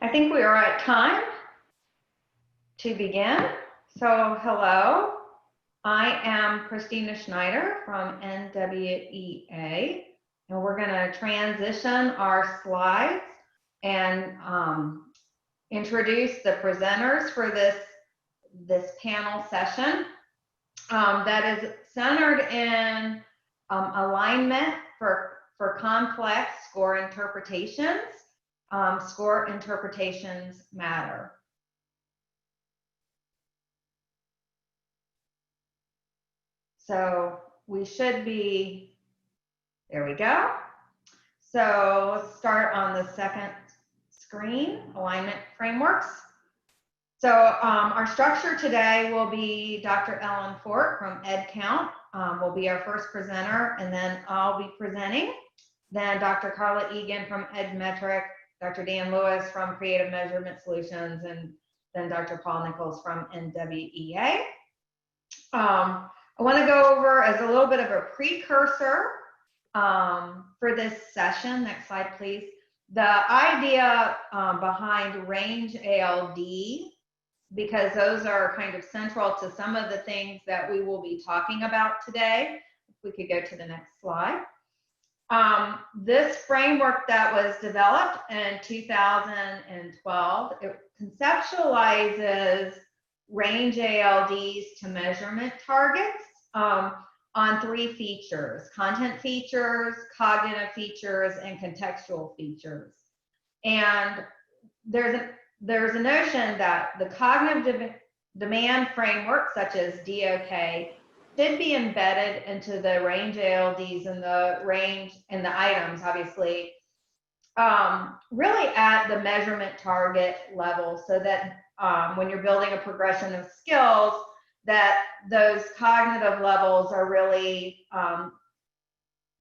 I think we are at time to begin. So hello, I am Christina Schneider from NWEA, and we're going to transition our slides and introduce the presenters for this panel session that is centered in alignment for complex score interpretations. Score interpretations matter. So we should be, there we go. So let's start on the second screen, alignment frameworks. So our structure today will be Dr. Ellen Fort from EdCount will be our first presenter, and then I'll be presenting. Then Dr. Carla Egan from EdMetric, Dr. Dan Lewis from Creative Measurement Solutions, and then Dr. Paul Nichols from NWEA. I want to go over as a little bit of a precursor for this session. Next slide, please. The idea behind range ALD, because those are kind of central to some of the things that we will be talking about today. If we could go to the next slide. This framework that was developed in 2012, it conceptualizes range ALDs to measurement targets on three features: content features, cognitive features, and contextual features. And there's a notion that the cognitive demand framework, such as DOK, should be embedded into the range ALDs and the range and the items, obviously, really at the measurement target level, so that when you're building a progression of skills, that those cognitive levels are really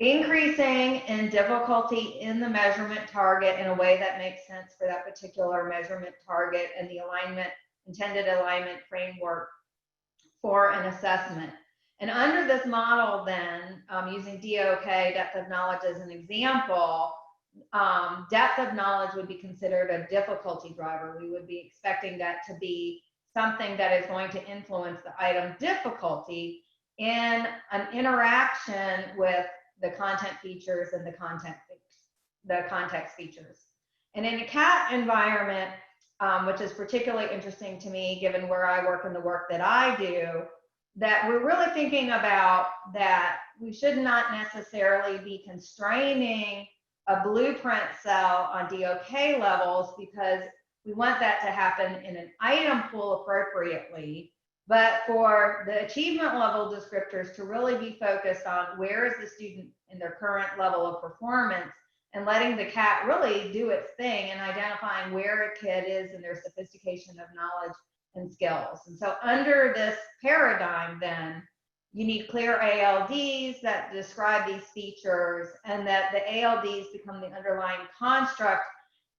increasing in difficulty in the measurement target in a way that makes sense for that particular measurement target and the intended alignment framework for an assessment. And under this model then, using DOK, depth of knowledge as an example, depth of knowledge would be considered a difficulty driver. We would be expecting that to be something that is going to influence the item difficulty in an interaction with the content features and the context features. And in a CAT environment, which is particularly interesting to me given where I work and the work that I do, that we're really thinking about that we should not necessarily be constraining a blueprint cell on DOK levels, because we want that to happen in an item pool appropriately, but for the achievement level descriptors to really be focused on where is the student in their current level of performance, and letting the CAT really do its thing and identifying where a kid is in their sophistication of knowledge and skills. And so under this paradigm then, you need clear ALDs that describe these features, and that the ALDs become the underlying construct,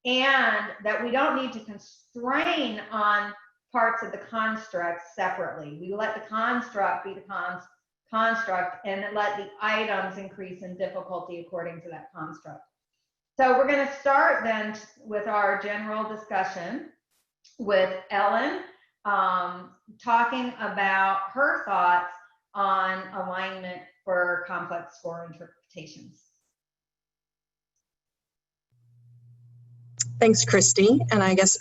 and that we don't need to constrain on parts of the construct separately. We let the construct be the construct and let the items increase in difficulty according to that construct. So we're going to start then with our general discussion with Ellen, talking about her thoughts on alignment for complex score interpretations. Thanks, Christy. And I guess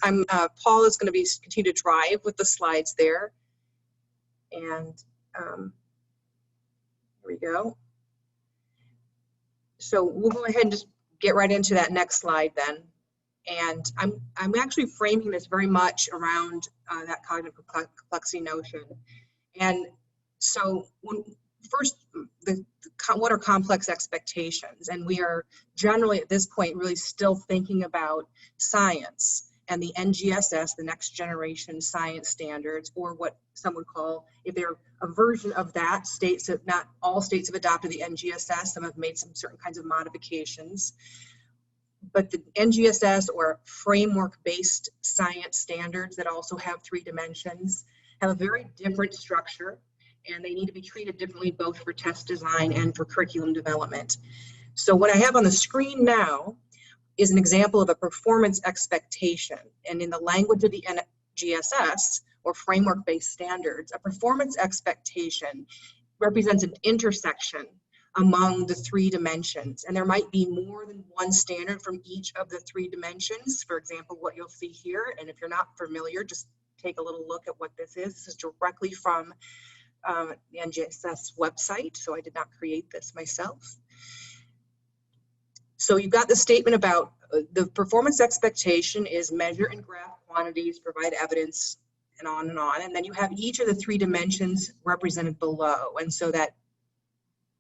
Paul is going to continue to drive with the slides there. And here we go. So we'll go ahead and just get right into that next slide then. And I'm actually framing this very much around that cognitive complexity notion. And so what are complex expectations? And we are generally at this point really still thinking about science and the NGSS, the next generation science standards, or what some would call, if they're a version of that, states that not all states have adopted the NGSS, some have made some certain kinds of modifications. But the NGSS, or framework-based science standards that also have 3 dimensions, have a very different structure, and they need to be treated differently both for test design and for curriculum development. So what I have on the screen now is an example of a performance expectation. And in the language of the NGSS, or framework-based standards, a performance expectation represents an intersection among the three dimensions. And there might be more than one standard from each of the three dimensions. For example, what you'll see here, and if you're not familiar, just take a little look at what this is. This is directly from the NGSS website, so I did not create this myself. So you've got the statement about the performance expectation is measure and graph quantities, provide evidence, and on and on. And then you have each of the three dimensions represented below. And so that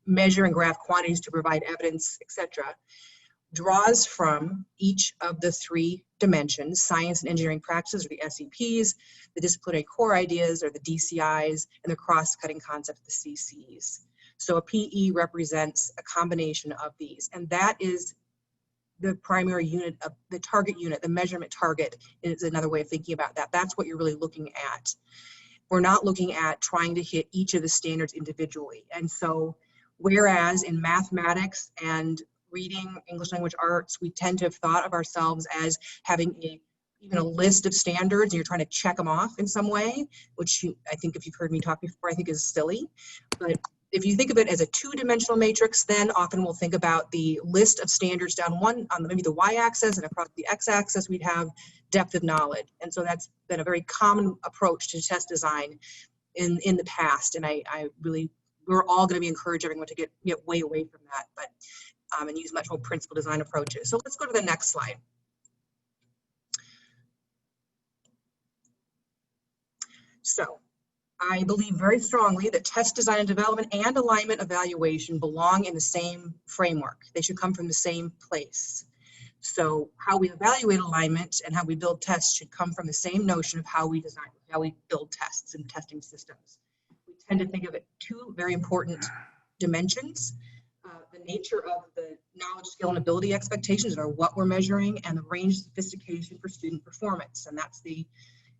measure and graph quantities to provide evidence, etc., draws from each of the three dimensions: science and engineering practices, or the SEPs, the disciplinary core ideas, or the DCIs, and the cross-cutting concepts, the CCs. So a PE represents a combination of these, and that is the primary unit of the target unit. The measurement target is another way of thinking about that. That's what you're really looking at. We're not looking at trying to hit each of the standards individually. And so, whereas in mathematics and reading, English language arts, we tend to have thought of ourselves as having even a list of standards, and you're trying to check them off in some way, which I think, if you've heard me talk before, I think is silly. But if you think of it as a two-dimensional matrix, then often we'll think about the list of standards down one on maybe the y-axis, and across the x-axis we'd have depth of knowledge. And so that's been a very common approach to test design in the past. And we're all going to be encouraging everyone to get way away from that, but and use much more principle design approaches. So let's go to the next slide. So I believe very strongly that test design and development and alignment evaluation belong in the same framework. They should come from the same place. So how we evaluate alignment and how we build tests should come from the same notion of how we design, how we build tests and testing systems. We tend to think of it two very important dimensions: the nature of the knowledge, skill, and ability expectations, or what we're measuring, and the range of sophistication for student performance. And that's the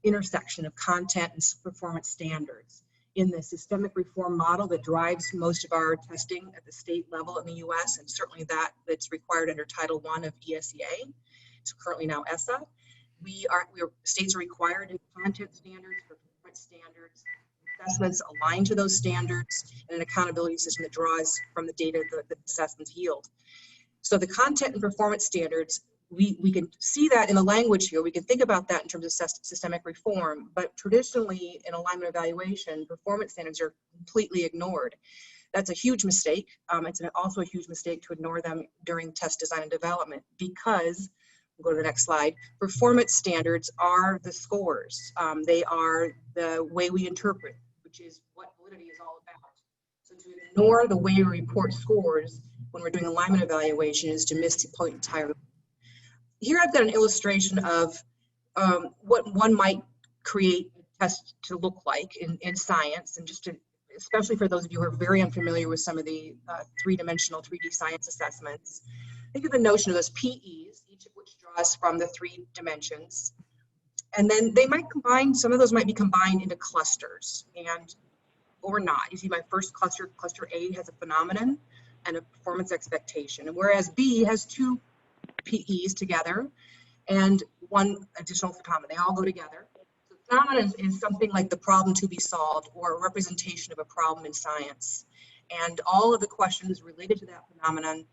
intersection of content and performance standards. In the systemic reform model that drives most of our testing at the state level in the US, and certainly that's required under Title I of ESEA, it's currently now ESSA, states are required in content standards, performance standards, assessments aligned to those standards, and an accountability system that draws from the data that the assessments yield. So the content and performance standards, we can see that in the language here. We can think about that in terms of systemic reform, but traditionally in alignment evaluation, performance standards are completely ignored. That's a huge mistake. It's also a huge mistake to ignore them during test design and development, because, we'll go to the next slide, performance standards are the scores. They are the way we interpret, which is what validity is all about. So to ignore the way we report scores when we're doing alignment evaluation is to miss the point entirely. Here I've got an illustration of what one might create a test to look like in science, and just to, especially for those of you who are very unfamiliar with some of the three-dimensional 3D science assessments, think of the notion of those PEs, each of which draws from the three dimensions. And then they might combine, some of those might be combined into clusters, or not. You see my first cluster, cluster A, has a phenomenon and a performance expectation, and whereas B has two PEs together and one additional phenomenon. They all go together. So phenomenon is something like the problem to be solved, or a representation of a problem in science. And all of the questions related to that phenomenon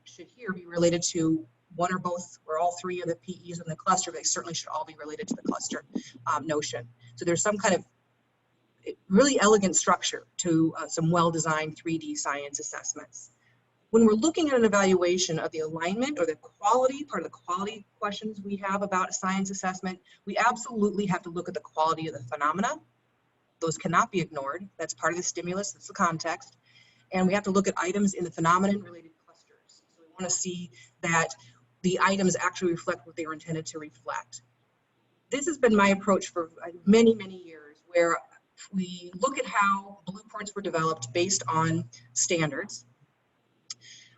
should here be related to one or both or all three of the PEs in the cluster, but they certainly should all be related to the cluster notion. So there's some kind of really elegant structure to some well-designed 3D science assessments. When we're looking at an evaluation of the alignment or the quality, part of the quality questions we have about a science assessment, we absolutely have to look at the quality of the phenomena. Those cannot be ignored. That's part of the stimulus, that's the context. And we have to look at items in the phenomenon-related clusters. So we want to see that the items actually reflect what they were intended to reflect. This has been my approach for many, many years, where we look at how blueprints were developed based on standards,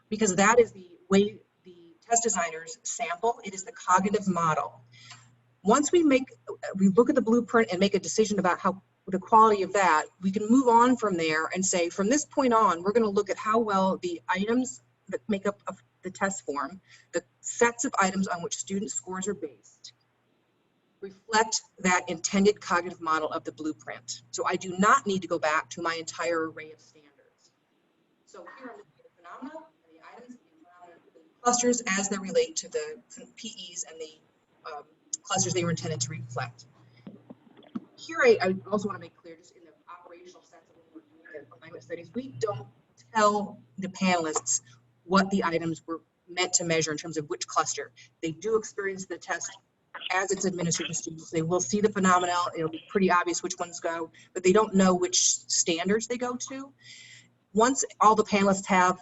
because that is the way the test designers sample. It is the cognitive model. Once we look at the blueprint and make a decision about how the quality of that, we can move on from there and say, from this point on, we're going to look at how well the items that make up the test form, the sets of items on which student scores are based reflect that intended cognitive model of the blueprint. So I do not need to go back to my entire array of standards. So here I'm looking at the phenomena and the items and the clusters as they relate to the PEs and the clusters they were intended to reflect. Here I also want to make clear, just in the operational sense of when we're doing the alignment studies, we don't tell the panelists what the items were meant to measure in terms of which cluster. They do experience the test as it's administered to students. They will see the phenomena. It'll be pretty obvious which ones go, but they don't know which standards they go to. Once all the panelists have,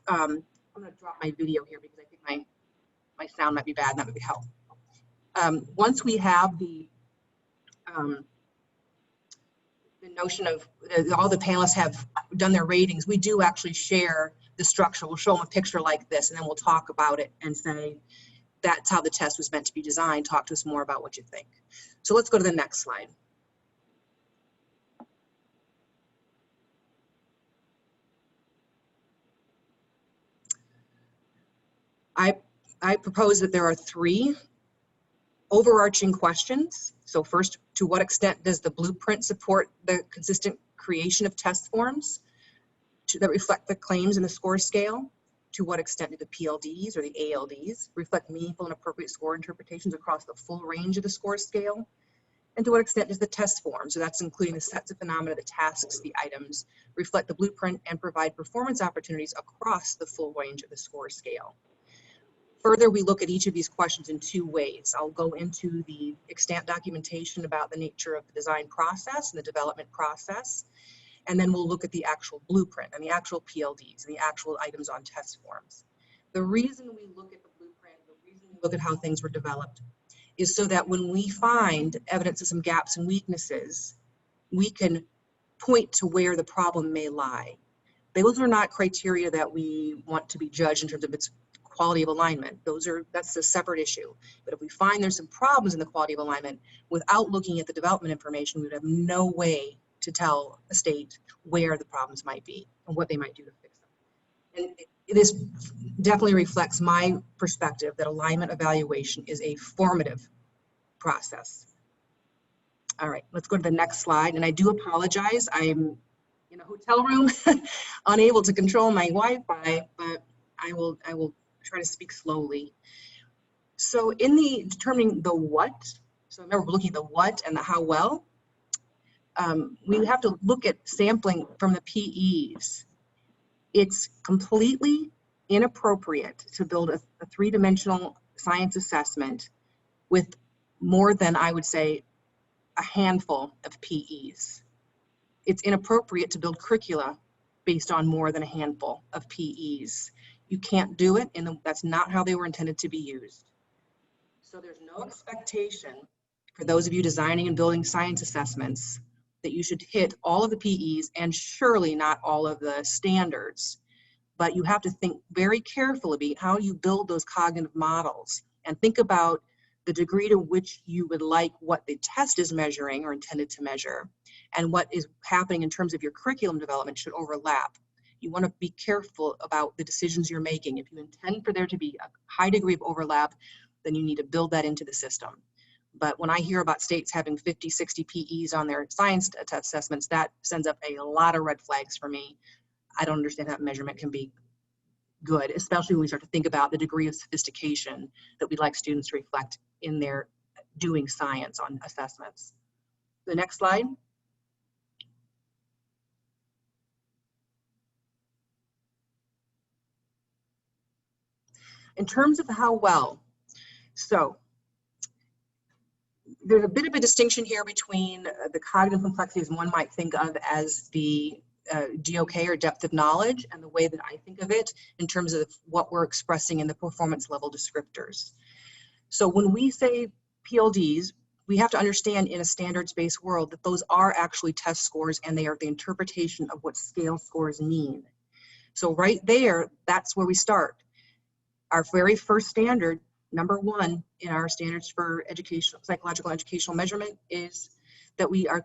I'm going to drop my video here because I think my sound might be bad and that would help. Once we have the notion of all the panelists have done their ratings, we do actually share the structure. We'll show them a picture like this, and then we'll talk about it and say, that's how the test was meant to be designed. Talk to us more about what you think. So let's go to the next slide. I propose that there are 3 overarching questions. So first, to what extent does the blueprint support the consistent creation of test forms that reflect the claims in the score scale? To what extent do the PLDs or the ALDs reflect meaningful and appropriate score interpretations across the full range of the score scale? And to what extent does the test form, so that's including the sets of phenomena, the tasks, the items, reflect the blueprint and provide performance opportunities across the full range of the score scale? Further, we look at each of these questions in 2 ways. I'll go into the extant documentation about the nature of the design process and the development process, and then we'll look at the actual blueprint and the actual PLDs and the actual items on test forms. The reason we look at the blueprint, the reason we look at how things were developed, is so that when we find evidence of some gaps and weaknesses, we can point to where the problem may lie. Those are not criteria that we want to be judged in terms of its quality of alignment. That's a separate issue. But if we find there's some problems in the quality of alignment, without looking at the development information, we would have no way to tell a state where the problems might be and what they might do to fix them. And this definitely reflects my perspective that alignment evaluation is a formative process. All right, let's go to the next slide. And I do apologize. I'm in a hotel room, unable to control my Wi-Fi, but I will try to speak slowly. So in the determining the what, so remember we're looking at the what and the how well, we have to look at sampling from the PEs. It's completely inappropriate to build a 3-dimensional science assessment with more than, I would say, a handful of PEs. It's inappropriate to build curricula based on more than a handful of PEs. You can't do it, and that's not how they were intended to be used. So there's no expectation for those of you designing and building science assessments that you should hit all of the PEs and surely not all of the standards. But you have to think very carefully about how you build those cognitive models and think about the degree to which you would like what the test is measuring or intended to measure and what is happening in terms of your curriculum development should overlap. You want to be careful about the decisions you're making. If you intend for there to be a high degree of overlap, then you need to build that into the system. But when I hear about states having 50, 60 PEs on their science test assessments, that sends up a lot of red flags for me. I don't understand how measurement can be good, especially when we start to think about the degree of sophistication that we'd like students to reflect in their doing science on assessments. The next slide. In terms of how well, so there's a bit of a distinction here between the cognitive complexities one might think of as the DOK or depth of knowledge and the way that I think of it in terms of what we're expressing in the performance level descriptors. So when we say PLDs, we have to understand in a standards-based world that those are actually test scores and they are the interpretation of what scale scores mean. So right there, that's where we start. Our very first standard, number 1 in our standards for educational, psychological educational measurement is that we are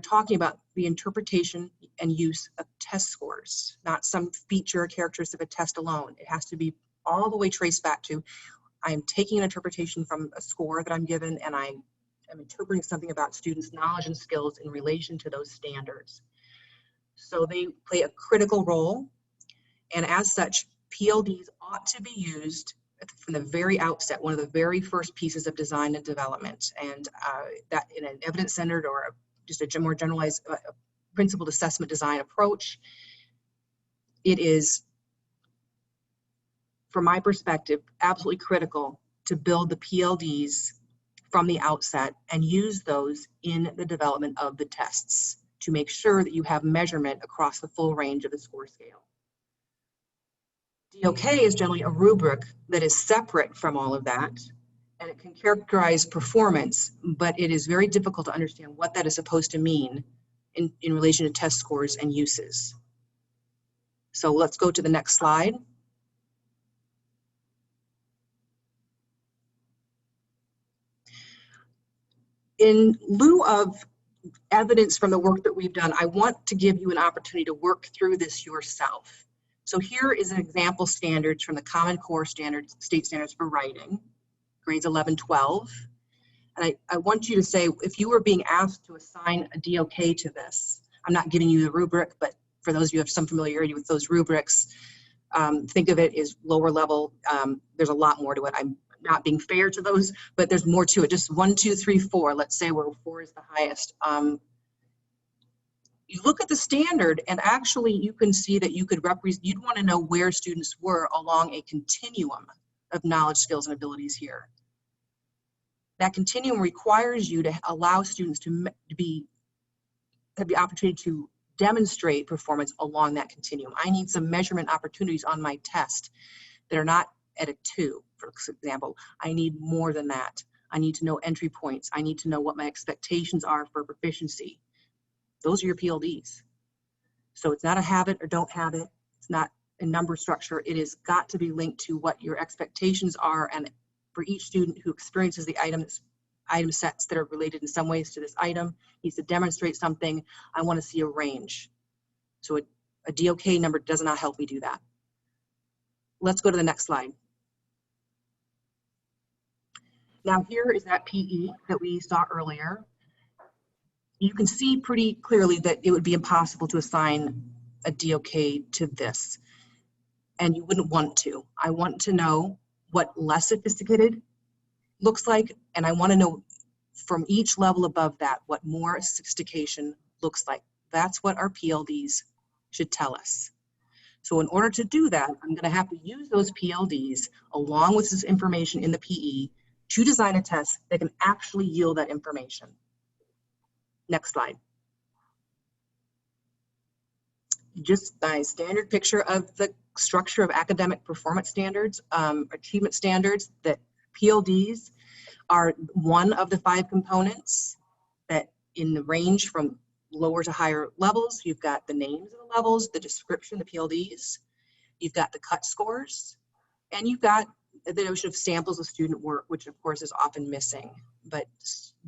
talking about the interpretation and use of test scores, not some feature or characteristic of a test alone. It has to be all the way trace back to, I'm taking an interpretation from a score that I'm given, and I'm interpreting something about students' knowledge and skills in relation to those standards. So they play a critical role, and as such, PLDs ought to be used from the very outset, one of the very first pieces of design and development, and that in an evidence-centered or just a more generalized principled assessment design approach. It is, from my perspective, absolutely critical to build the PLDs from the outset and use those in the development of the tests to make sure that you have measurement across the full range of the score scale. DOK is generally a rubric that is separate from all of that, and it can characterize performance, but it is very difficult to understand what that is supposed to mean in relation to test scores and uses. So let's go to the next slide. In lieu of evidence from the work that we've done, I want to give you an opportunity to work through this yourself. So here is an example standards from the Common Core standards, state standards for writing, grades 11, 12. And I want you to say, if you were being asked to assign a DOK to this, I'm not giving you the rubric, but for those of you who have some familiarity with those rubrics, think of it as lower level. There's a lot more to it. I'm not being fair to those, but there's more to it. Just 1, 2, 3, 4. Let's say where 4 is the highest. You look at the standard, and actually you can see that you could represent. You'd want to know where students were along a continuum of knowledge, skills, and abilities here. That continuum requires you to allow students to have the opportunity to demonstrate performance along that continuum. I need some measurement opportunities on my test that are not at a 2, for example. I need more than that. I need to know entry points. I need to know what my expectations are for proficiency. Those are your PLDs. So it's not a have it or don't have it. It's not a number structure. It has got to be linked to what your expectations are, and for each student who experiences the item sets that are related in some ways to this item, needs to demonstrate something. I want to see a range. So a DOK number does not help me do that. Let's go to the next slide. Now here is that PE that we saw earlier. You can see pretty clearly that it would be impossible to assign a DOK to this, and you wouldn't want to. I want to know what less sophisticated looks like, and I want to know from each level above that what more sophistication looks like. That's what our PLDs should tell us. So in order to do that, I'm going to have to use those PLDs along with this information in the PE to design a test that can actually yield that information. Next slide. Just my standard picture of the structure of academic performance standards, achievement standards, that PLDs are one of the 5 components that in the range from lower to higher levels. You've got the names of the levels, the description, the PLDs, you've got the cut scores, and you've got the notion of samples of student work, which of course is often missing. But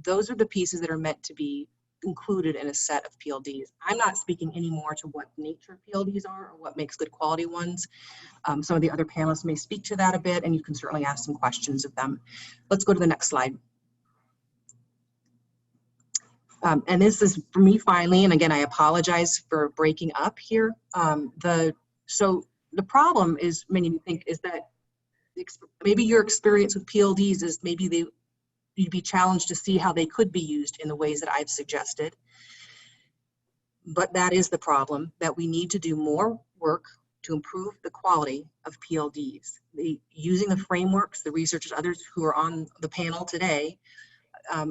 those are the pieces that are meant to be included in a set of PLDs. I'm not speaking anymore to what nature of PLDs are or what makes good quality ones. Some of the other panelists may speak to that a bit, and you can certainly ask some questions of them. Let's go to the next slide. And this is for me finally, and again, I apologize for breaking up here. So the problem is, many of you think, is that maybe your experience with PLDs is maybe you'd be challenged to see how they could be used in the ways that I've suggested. But that is the problem, that we need to do more work to improve the quality of PLDs. Using the frameworks, the researchers, others who are on the panel today,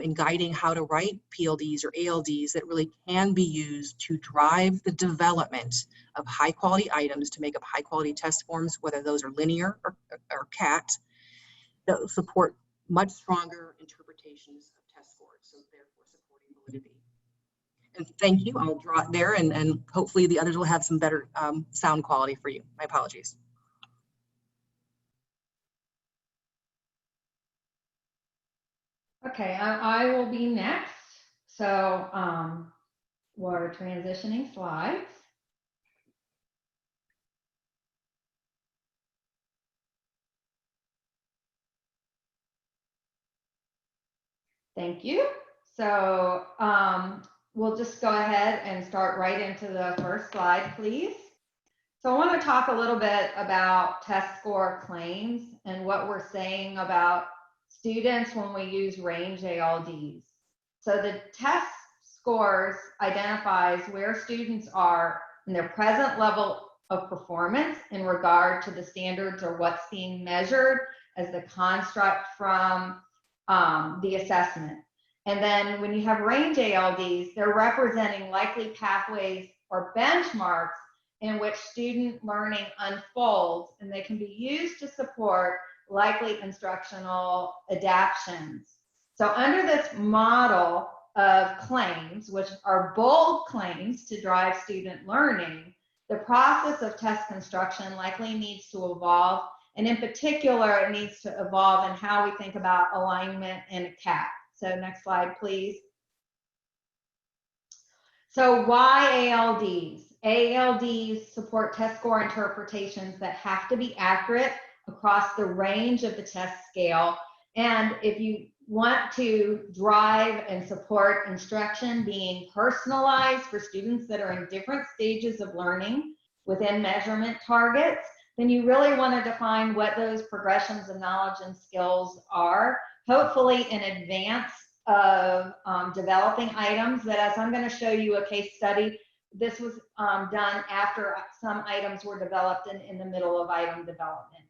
in guiding how to write PLDs or ALDs that really can be used to drive the development of high quality items to make up high quality test forms, whether those are linear or CAT, that will support much stronger interpretations of test scores, so therefore supporting validity. And thank you, I'll draw it there, and hopefully the others will have some better sound quality for you. My apologies. Okay, I will be next. So we're transitioning slides. Thank you. So we'll just go ahead and start right into the first slide, please. So I want to talk a little bit about test score claims and what we're saying about students when we use range ALDs. So the test scores identifies where students are in their present level of performance in regard to the standards or what's being measured as the construct from the assessment. And then when you have range ALDs, they're representing likely pathways or benchmarks in which student learning unfolds, and they can be used to support likely instructional adaptations. So under this model of claims, which are bold claims to drive student learning, the process of test construction likely needs to evolve, and in particular, it needs to evolve in how we think about alignment and a cap. So next slide, please. So why ALDs? ALDs support test score interpretations that have to be accurate across the range of the test scale. And if you want to drive and support instruction being personalized for students that are in different stages of learning within measurement targets, then you really want to define what those progressions of knowledge and skills are, hopefully in advance of developing items. But as I'm going to show you a case study, this was done after some items were developed in the middle of item development.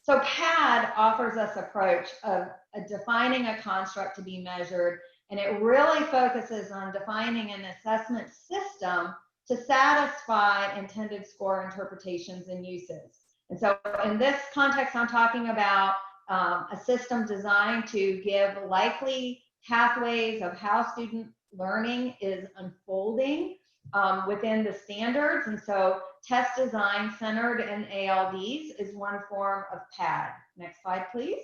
So CAD offers us approach of defining a construct to be measured, and it really focuses on defining an assessment system to satisfy intended score interpretations and uses. And so in this context, I'm talking about a system designed to give likely pathways of how student learning is unfolding within the standards. And so test design centered in ALDs is one form of PAD. Next slide, please.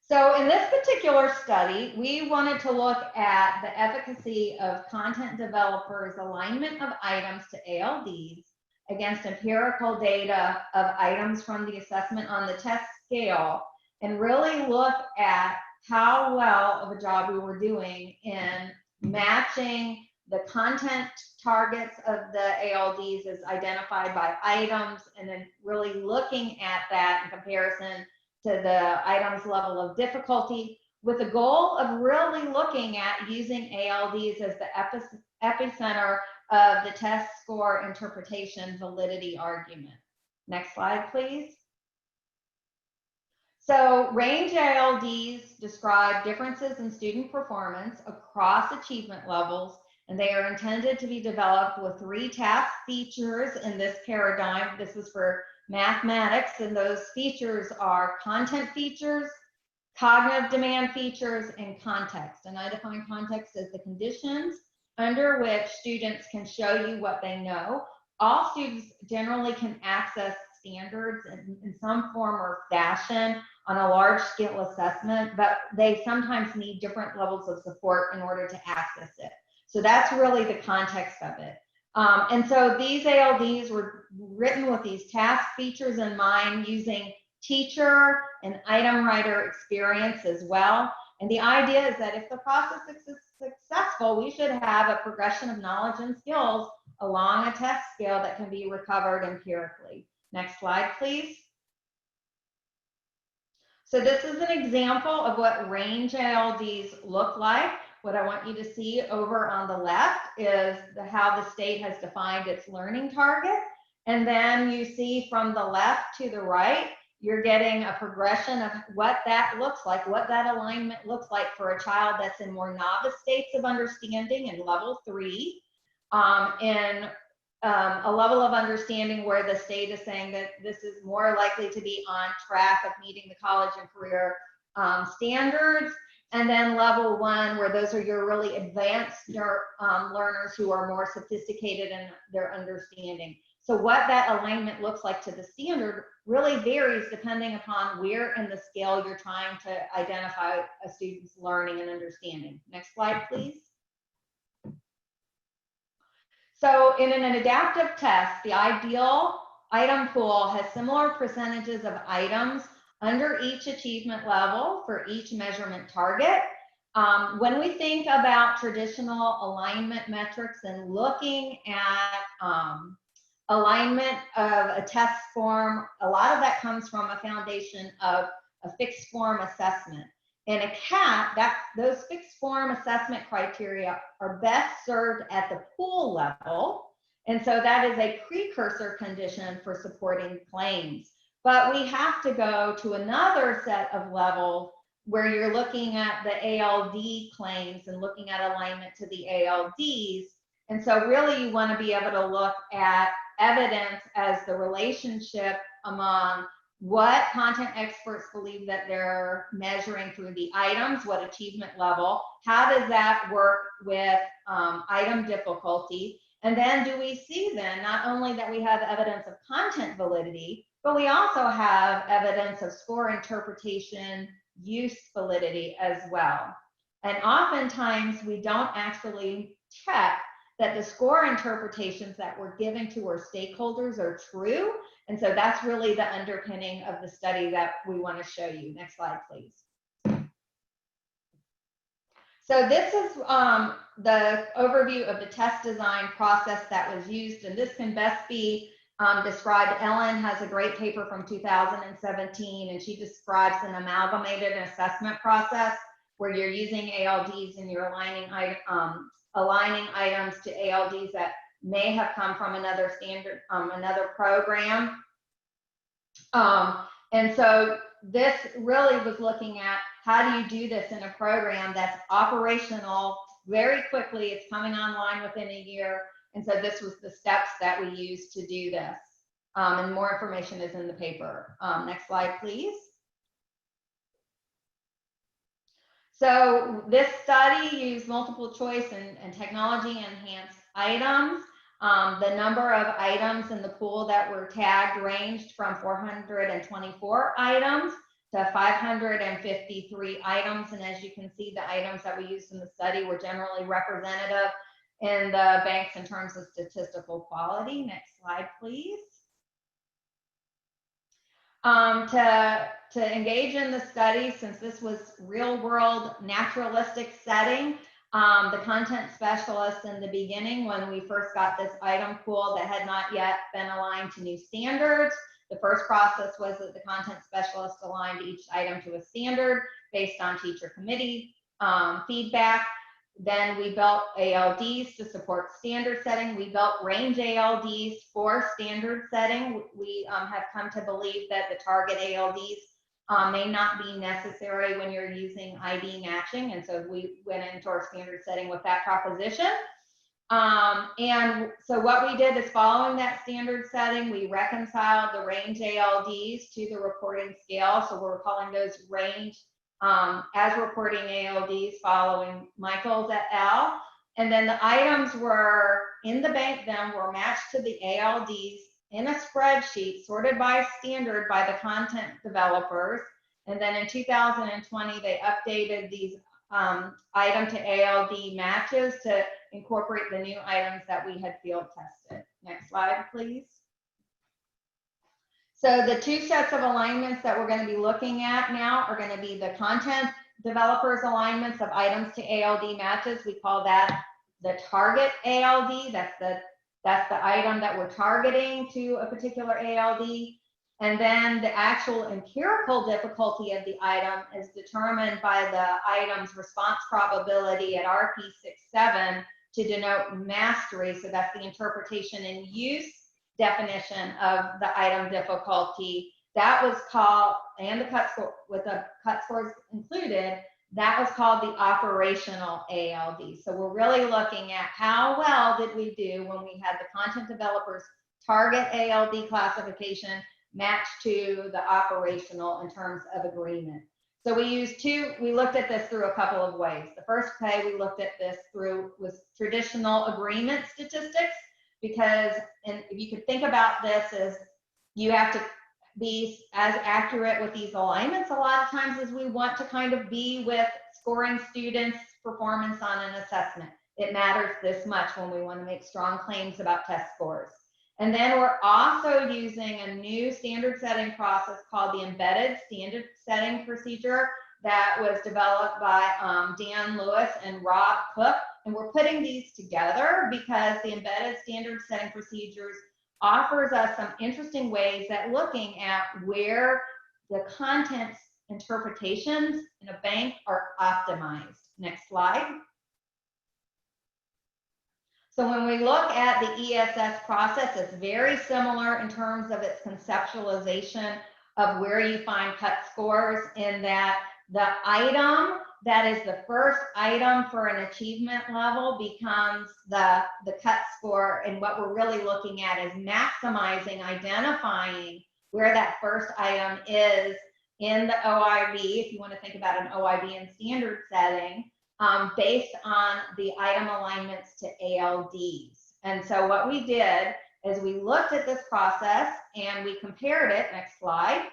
So in this particular study, we wanted to look at the efficacy of content developers' alignment of items to ALDs against empirical data of items from the assessment on the test scale, and really look at how well of a job we were doing in matching the content targets of the ALDs as identified by items, and then really looking at that in comparison to the item's level of difficulty, with the goal of really looking at using ALDs as the epicenter of the test score interpretation validity argument. Next slide, please. So range ALDs describe differences in student performance across achievement levels, and they are intended to be developed with 3 task features in this paradigm. This is for mathematics, and those features are content features, cognitive demand features, and context. And I define context as the conditions under which students can show you what they know. All students generally can access standards in some form or fashion on a large scale assessment, but they sometimes need different levels of support in order to access it. So that's really the context of it. And so these ALDs were written with these task features in mind, using teacher and item writer experience as well. And the idea is that if the process is successful, we should have a progression of knowledge and skills along a test scale that can be recovered empirically. Next slide, please. So this is an example of what range ALDs look like. What I want you to see over on the left is how the state has defined its learning target. And then you see from the left to the right, you're getting a progression of what that looks like, what that alignment looks like for a child that's in more novice states of understanding in level 3, in a level of understanding where the state is saying that this is more likely to be on track of meeting the college and career standards. And then level 1, where those are your really advanced learners who are more sophisticated in their understanding. So what that alignment looks like to the standard really varies depending upon where in the scale you're trying to identify a student's learning and understanding. Next slide, please. So in an adaptive test, the ideal item pool has similar percentages of items under each achievement level for each measurement target. When we think about traditional alignment metrics and looking at alignment of a test form, a lot of that comes from a foundation of a fixed form assessment. In a CAT, those fixed form assessment criteria are best served at the pool level, and so that is a precursor condition for supporting claims. But we have to go to another set of levels where you're looking at the ALD claims and looking at alignment to the ALDs. And so really you want to be able to look at evidence as the relationship among what content experts believe that they're measuring through the items, what achievement level, how does that work with item difficulty, and then do we see then not only that we have evidence of content validity, but we also have evidence of score interpretation, use validity as well. And oftentimes we don't actually check that the score interpretations that we're giving to our stakeholders are true. And so that's really the underpinning of the study that we want to show you. Next slide, please. So this is the overview of the test design process that was used, and this can best be described. Ellen has a great paper from 2017, and she describes an amalgamated assessment process where you're using ALDs and you're aligning items to ALDs that may have come from another standard, another program. And so this really was looking at how do you do this in a program that's operational very quickly. It's coming online within a year. And so this was the steps that we used to do this. And more information is in the paper. Next slide, please. So this study used multiple choice and technology enhanced items. The number of items in the pool that were tagged ranged from 424 items to 553 items. And as you can see, the items that we used in the study were generally representative in the banks in terms of statistical quality. Next slide, please. To engage in the study, since this was real world naturalistic setting, the content specialist in the beginning, when we first got this item pool that had not yet been aligned to new standards, the first process was that the content specialist aligned each item to a standard based on teacher committee feedback. Then we built ALDs to support standard setting. We built range ALDs for standard setting. We have come to believe that the target ALDs may not be necessary when you're using ID matching. And so we went into our standard setting with that proposition. And so what we did is, following that standard setting, we reconciled the range ALDs to the reporting scale. So we're calling those range as reporting ALDs following Michaels et al. And then the items were in the bank then were matched to the ALDs in a spreadsheet sorted by standard by the content developers. And then in 2020, they updated these item to ALD matches to incorporate the new items that we had field tested. Next slide, please. So the two sets of alignments that we're going to be looking at now are going to be the content developers alignments of items to ALD matches. We call that the target ALD. That's the item that we're targeting to a particular ALD. And then the actual empirical difficulty of the item is determined by the item's response probability at RP67 to denote mastery. So that's the interpretation and use definition of the item difficulty. That was called, and the cut score, with the cut scores included, that was called the operational ALD. So we're really looking at how well did we do when we had the content developers target ALD classification matched to the operational in terms of agreement. So we looked at this through a couple of ways. The first way we looked at this through was traditional agreement statistics, because, and if you could think about this as you have to be as accurate with these alignments a lot of times as we want to kind of be with scoring students' performance on an assessment. It matters this much when we want to make strong claims about test scores. And then we're also using a new standard setting process called the embedded standard setting procedure that was developed by Dan Lewis and Rob Cook. And we're putting these together because the embedded standard setting procedures offers us some interesting ways at looking at where the contents interpretations in a bank are optimized. Next slide. So when we look at the ESS process, it's very similar in terms of its conceptualization of where you find cut scores, in that the item that is the first item for an achievement level becomes the cut score. And what we're really looking at is maximizing, identifying where that first item is in the OIB, if you want to think about an OIB in standard setting, based on the item alignments to ALDs. And so what we did is we looked at this process and we compared it, next slide,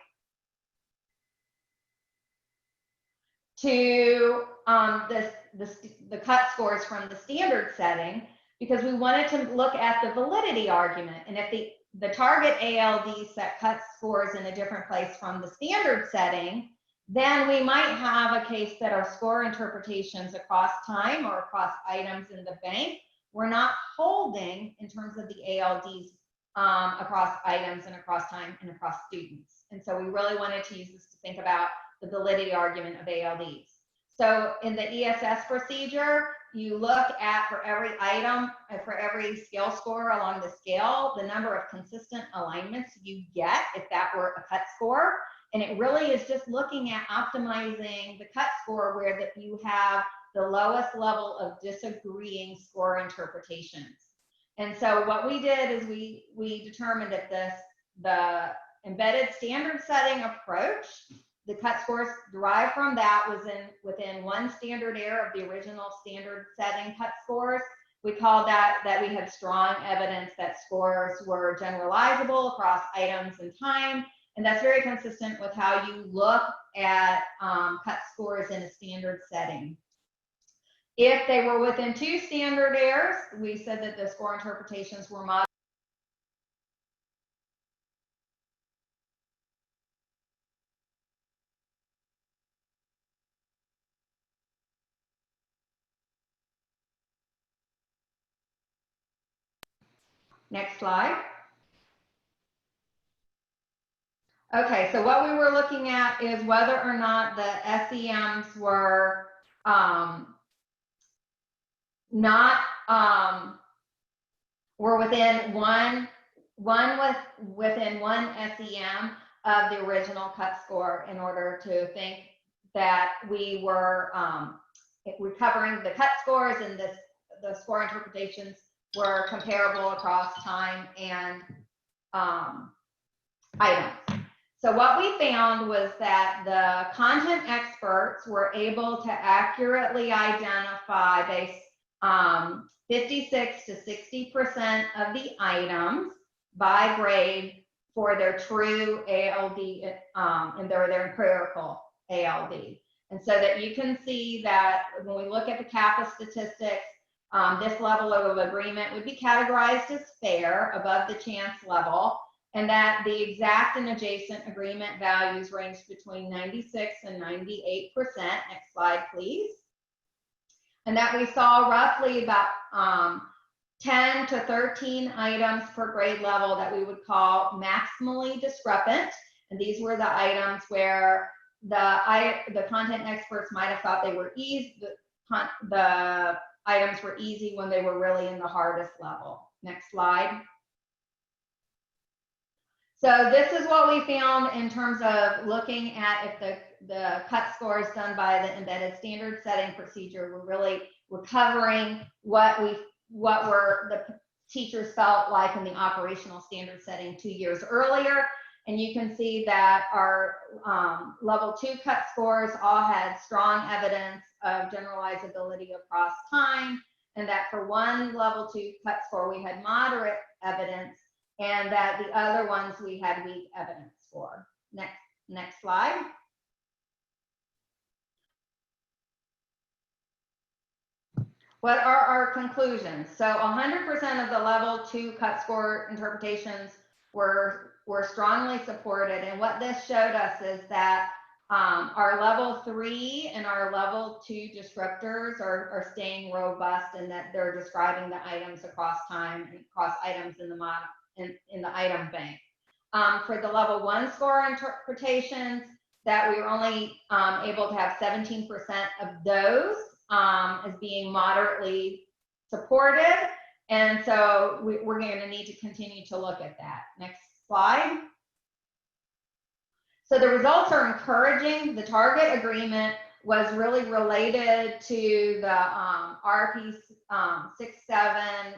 to the cut scores from the standard setting, because we wanted to look at the validity argument. And if the target ALD set cut scores in a different place from the standard setting, then we might have a case that our score interpretations across time or across items in the bank were not holding in terms of the ALDs across items and across time and across students. And so we really wanted to use this to think about the validity argument of ALDs. So in the ESS procedure, you look at, for every item, for every scale score along the scale, the number of consistent alignments you get if that were a cut score. And it really is just looking at optimizing the cut score where that you have the lowest level of disagreeing score interpretations. And so what we did is we determined if the embedded standard setting approach, the cut scores derived from that was within one standard error of the original standard setting cut scores. We called that we had strong evidence that scores were generalizable across items and time. And that's very consistent with how you look at cut scores in a standard setting. If they were within two standard errors, we said that the score interpretations were modified. Next slide. Okay, so what we were looking at is whether or not the SEMs were were within within one SEM of the original cut score, in order to think that we were recovering the cut scores and the score interpretations were comparable across time and items. So what we found was that the content experts were able to accurately identify 56 to 60% of the items by grade for their true ALD and their empirical ALD. And so that you can see that when we look at the Kappa statistics, this level of agreement would be categorized as fair, above the chance level, and that the exact and adjacent agreement values ranged between 96 and 98%. Next slide, please. And that we saw roughly about 10 to 13 items per grade level that we would call maximally discrepant. And these were the items where the content experts might have thought they were easy, the items were easy when they were really in the hardest level. Next slide. So this is what we found in terms of looking at if the cut scores done by the embedded standard setting procedure were really recovering what the teachers felt like in the operational standard setting 2 years earlier. And you can see that our level 2 cut scores all had strong evidence of generalizability across time, and that for one level 2 cut score we had moderate evidence, and that the other ones we had weak evidence for. Next slide. What are our conclusions? So 100% of the level 2 cut score interpretations were strongly supported. And what this showed us is that our level 3 and our level 2 descriptors are staying robust, and that they're describing the items across time and across items in the model, in the item bank. For the level 1 score interpretations, that we were only able to have 17% of those as being moderately supported. And so we're going to need to continue to look at that. Next slide. So the results are encouraging. The target agreement was really related to the RP 6-7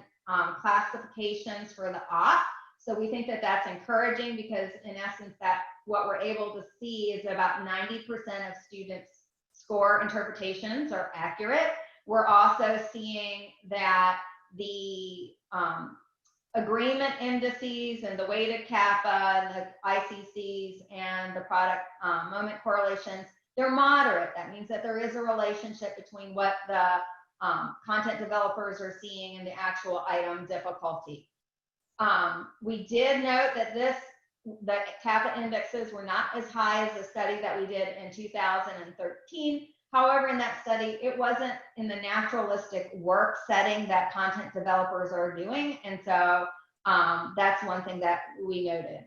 classifications for the OP. So we think that that's encouraging, because in essence, that what we're able to see is about 90% of students' score interpretations are accurate. We're also seeing that the agreement indices and the weighted kappa and the ICCs and the product moment correlations, they're moderate. That means that there is a relationship between what the content developers are seeing and the actual item difficulty. We did note that the kappa indexes were not as high as the study that we did in 2013. However, in that study, it wasn't in the naturalistic work setting that content developers are doing. And so that's one thing that we noted.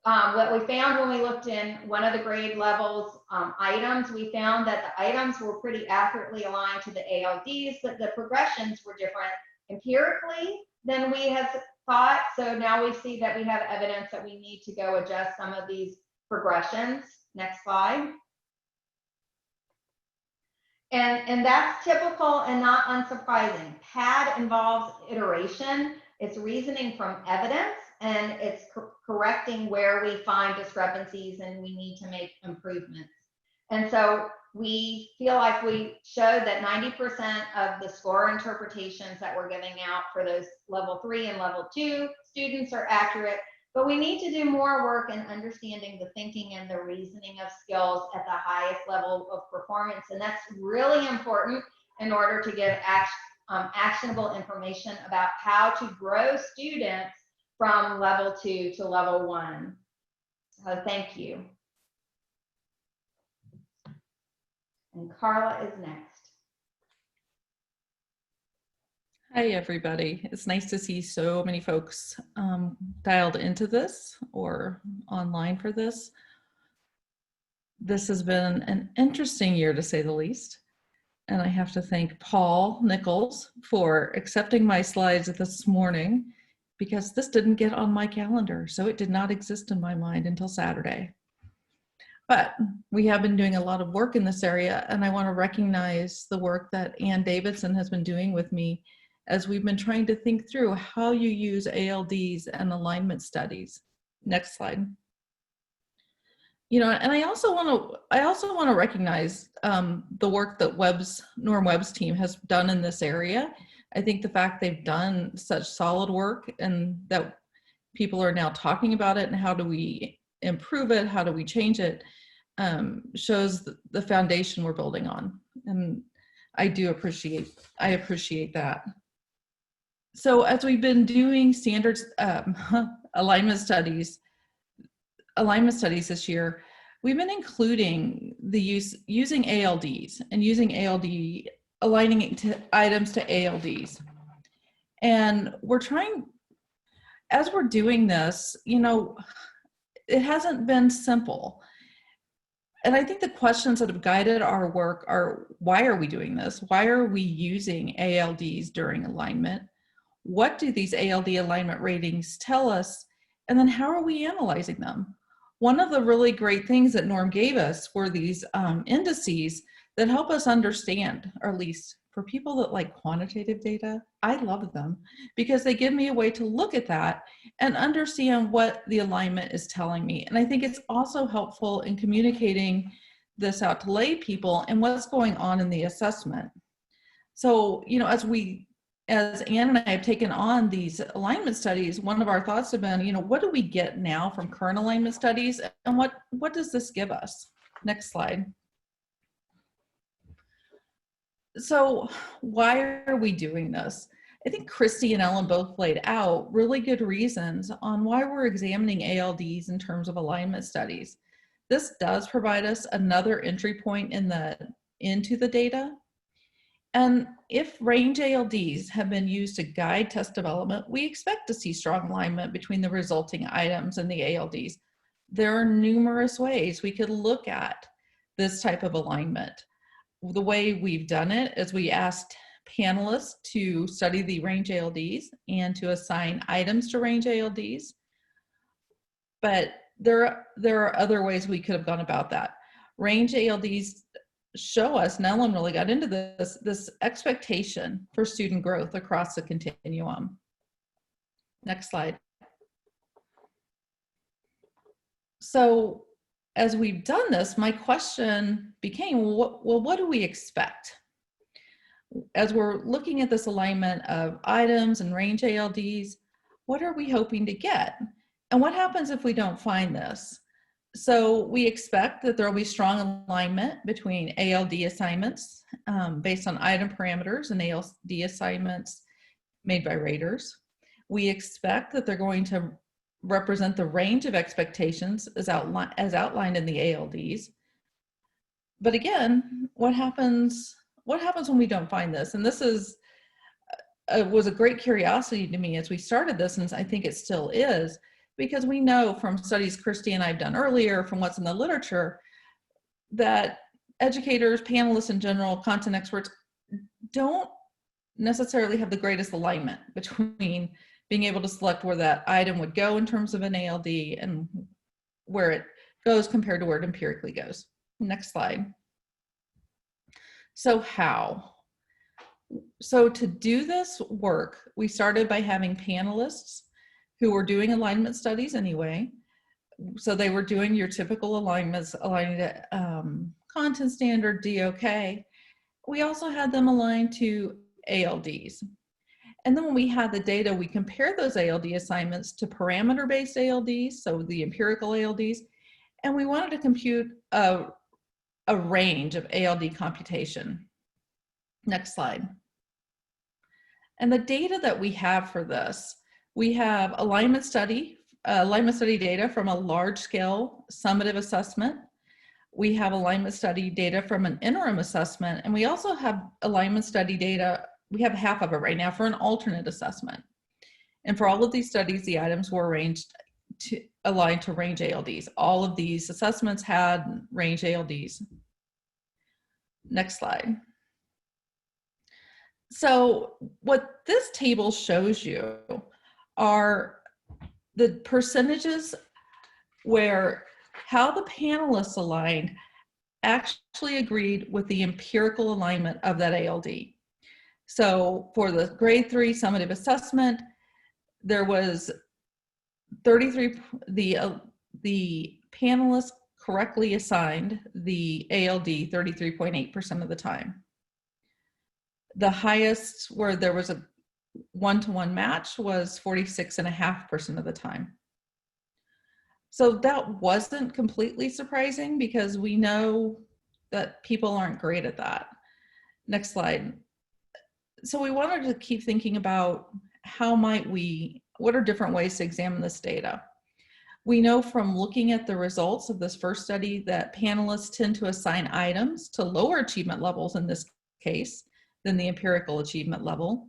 What we found when we looked in one of the grade levels items, we found that the items were pretty accurately aligned to the ALDs, but the progressions were different empirically than we had thought. So now we see that we have evidence that we need to go adjust some of these progressions. Next slide. And that's typical and not unsurprising. PAD involves iteration. It's reasoning from evidence, and it's correcting where we find discrepancies and we need to make improvements. And so we feel like we showed that 90% of the score interpretations that we're giving out for those level 3 and level 2 students are accurate, but we need to do more work in understanding the thinking and the reasoning of skills at the highest level of performance. And that's really important in order to give actionable information about how to grow students from level 2 to level 1. So thank you. And Carla is next. Hi, everybody. It's nice to see so many folks dialed into this or online for this. This has been an interesting year, to say the least. And I have to thank Paul Nichols for accepting my slides this morning, because this didn't get on my calendar. So it did not exist in my mind until Saturday. But we have been doing a lot of work in this area, and I want to recognize the work that Ann Davidson has been doing with me as we've been trying to think through how you use ALDs and alignment studies. Next slide. You know, and I also want to recognize the work that Norm Webb's team has done in this area. I think the fact they've done such solid work and that people are now talking about it and how do we improve it, how do we change it, shows the foundation we're building on. And I appreciate that. So as we've been doing standards alignment studies this year, we've been including the using ALDs and using ALD, aligning items to ALDs. And we're trying, as we're doing this, you know, it hasn't been simple. And I think the questions that have guided our work are, why are we doing this? Why are we using ALDs during alignment? What do these ALD alignment ratings tell us? And then how are we analyzing them? One of the really great things that Norm gave us were these indices that help us understand, or at least for people that like quantitative data, I love them because they give me a way to look at that and understand what the alignment is telling me. And I think it's also helpful in communicating this out to lay people and what's going on in the assessment. So, you know, as Ann and I have taken on these alignment studies, one of our thoughts have been, you know, what do we get now from current alignment studies, and what does this give us? Next slide. So why are we doing this? I think Christy and Ellen both laid out really good reasons on why we're examining ALDs in terms of alignment studies. This does provide us another entry point into the data. And if range ALDs have been used to guide test development, we expect to see strong alignment between the resulting items and the ALDs. There are numerous ways we could look at this type of alignment. The way we've done it is we asked panelists to study the range ALDs and to assign items to range ALDs. But there are other ways we could have gone about that. Range ALDs show us, and Ellen really got into this expectation for student growth across the continuum. Next slide. So as we've done this, my question became, what do we expect? As we're looking at this alignment of items and range ALDs, what are we hoping to get? And what happens if we don't find this? So we expect that there will be strong alignment between ALD assignments based on item parameters and ALD assignments made by raters. We expect that they're going to represent the range of expectations as outlined in the ALDs. But again, what happens when we don't find this? And this was a great curiosity to me as we started this, and I think it still is, because we know from studies Christy and I've done earlier, from what's in the literature, that educators, panelists in general, content experts don't necessarily have the greatest alignment between being able to select where that item would go in terms of an ALD and where it goes compared to where it empirically goes. Next slide. So how? So to do this work, we started by having panelists who were doing alignment studies anyway. So they were doing your typical alignments, aligning to content standard, DOK. We also had them aligned to ALDs. And then when we had the data, we compared those ALD assignments to parameter-based ALDs, so the empirical ALDs, and we wanted to compute a range of ALD computation. Next slide. And the data that we have for this, we have alignment study data from a large-scale summative assessment. We have alignment study data from an interim assessment, and we also have alignment study data. We have half of it right now for an alternate assessment. And for all of these studies, the items were aligned to range ALDs. All of these assessments had range ALDs. Next slide. So what this table shows you are the percentages where how the panelists aligned actually agreed with the empirical alignment of that ALD. So for the grade 3 summative assessment, there was 33, the panelists correctly assigned the ALD 33.8% of the time. The highest where there was a one-to-one match was 46.5% of the time. So that wasn't completely surprising because we know that people aren't great at that. Next slide. So we wanted to keep thinking about what are different ways to examine this data? We know from looking at the results of this first study that panelists tend to assign items to lower achievement levels in this case than the empirical achievement level.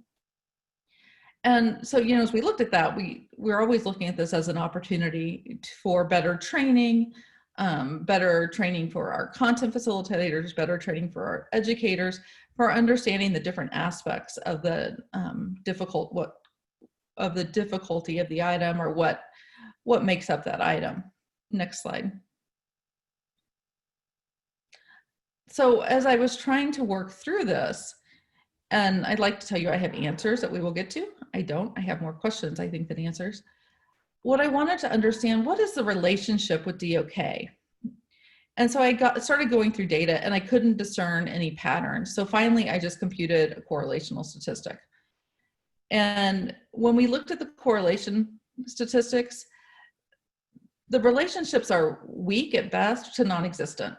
And so, as we looked at that, we're always looking at this as an opportunity for better training for our content facilitators, better training for our educators, for understanding the different aspects of the difficulty of the item, or what makes up that item. Next slide. So as I was trying to work through this, and I'd like to tell you I have answers that we will get to. I don't. I have more questions, I think, than answers. What I wanted to understand, what is the relationship with DOK? And so I started going through data, and I couldn't discern any patterns. So finally, I just computed a correlational statistic. And when we looked at the correlation statistics, the relationships are weak at best to non-existent.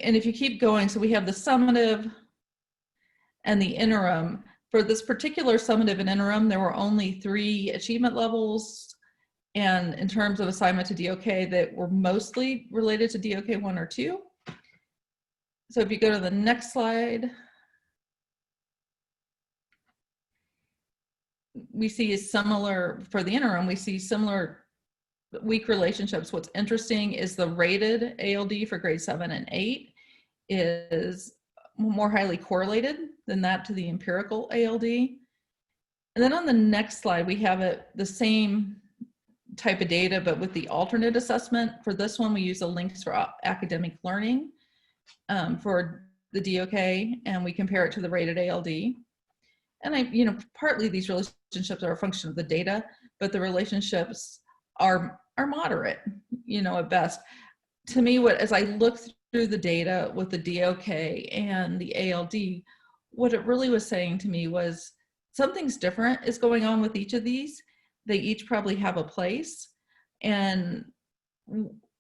and if you keep going, so we have the summative and the interim. For this particular summative and interim, there were only 3 achievement levels, and in terms of assignment to DOK, that were mostly related to DOK 1 or 2. So if you go to the next slide, we see a similar, for the interim, we see similar weak relationships. What's interesting is the rated ALD for grade 7 and 8 is more highly correlated than that to the empirical ALD. And then on the next slide, we have the same type of data, but with the alternate assessment. For this one, we use the links for academic learning for the DOK, and we compare it to the rated ALD. And partly these relationships are a function of the data, but the relationships are moderate, at best. To me, as I look through the data with the DOK and the ALD, what it really was saying to me was something's different is going on with each of these. They each probably have a place, and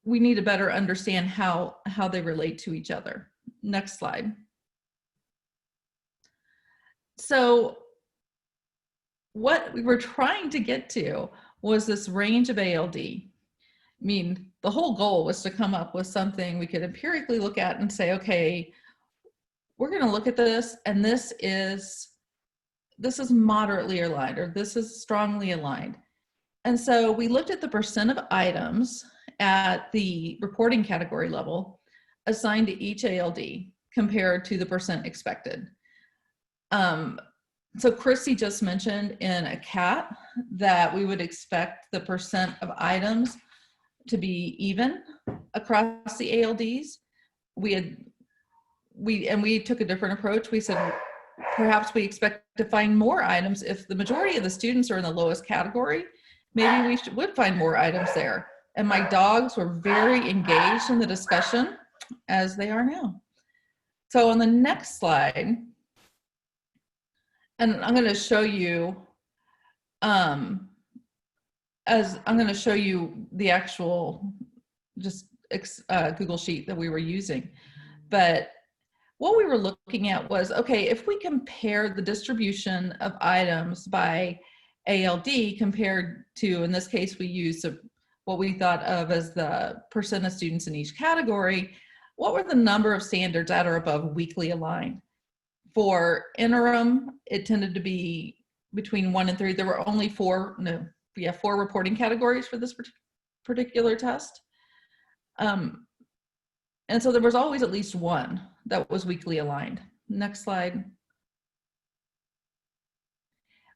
we need to better understand how they relate to each other. Next slide. So what we were trying to get to was this range of ALD. I mean, the whole goal was to come up with something we could empirically look at and say, okay, we're going to look at this, and this is moderately aligned, or this is strongly aligned. And so we looked at the percent of items at the reporting category level assigned to each ALD compared to the percent expected. So Chrissy just mentioned in a CAT that we would expect the percent of items to be even across the ALDs. We took a different approach. We said, perhaps we expect to find more items. If the majority of the students are in the lowest category, maybe we would find more items there. And my dogs were very engaged in the discussion, as they are now. So on the next slide, and I'm going to show you, the actual Google Sheet that we were using. But what we were looking at was, okay, if we compare the distribution of items by ALD compared to, in this case, we used what we thought of as the percent of students in each category, what were the number of standards that are above weakly aligned? For interim, it tended to be between 1 and 3. There were only 4 reporting categories for this particular test. And so there was always at least one that was weakly aligned. Next slide.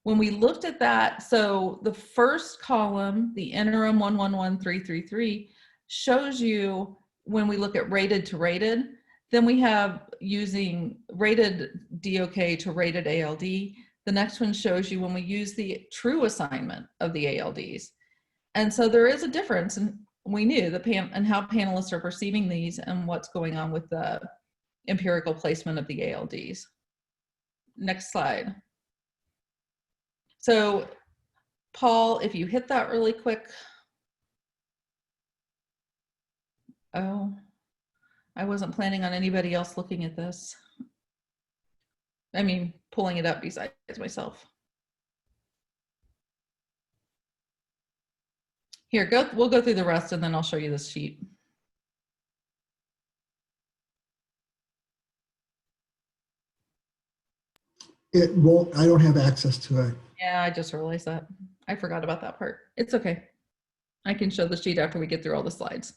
When we looked at that, so the first column, the interim 111333, shows you when we look at rated to rated. Then we have using rated DOK to rated ALD. The next one shows you when we use the true assignment of the ALDs. And so there is a difference, and we knew and how panelists are perceiving these and what's going on with the empirical placement of the ALDs. Next slide. So Paul, if you hit that really quick. Oh, I wasn't planning on anybody else looking at this. I mean, pulling it up besides myself. Here, we'll go through the rest and then I'll show you this sheet. It won't, I don't have access to it. Yeah, I just realized that. I forgot about that part. It's okay. I can show the sheet after we get through all the slides.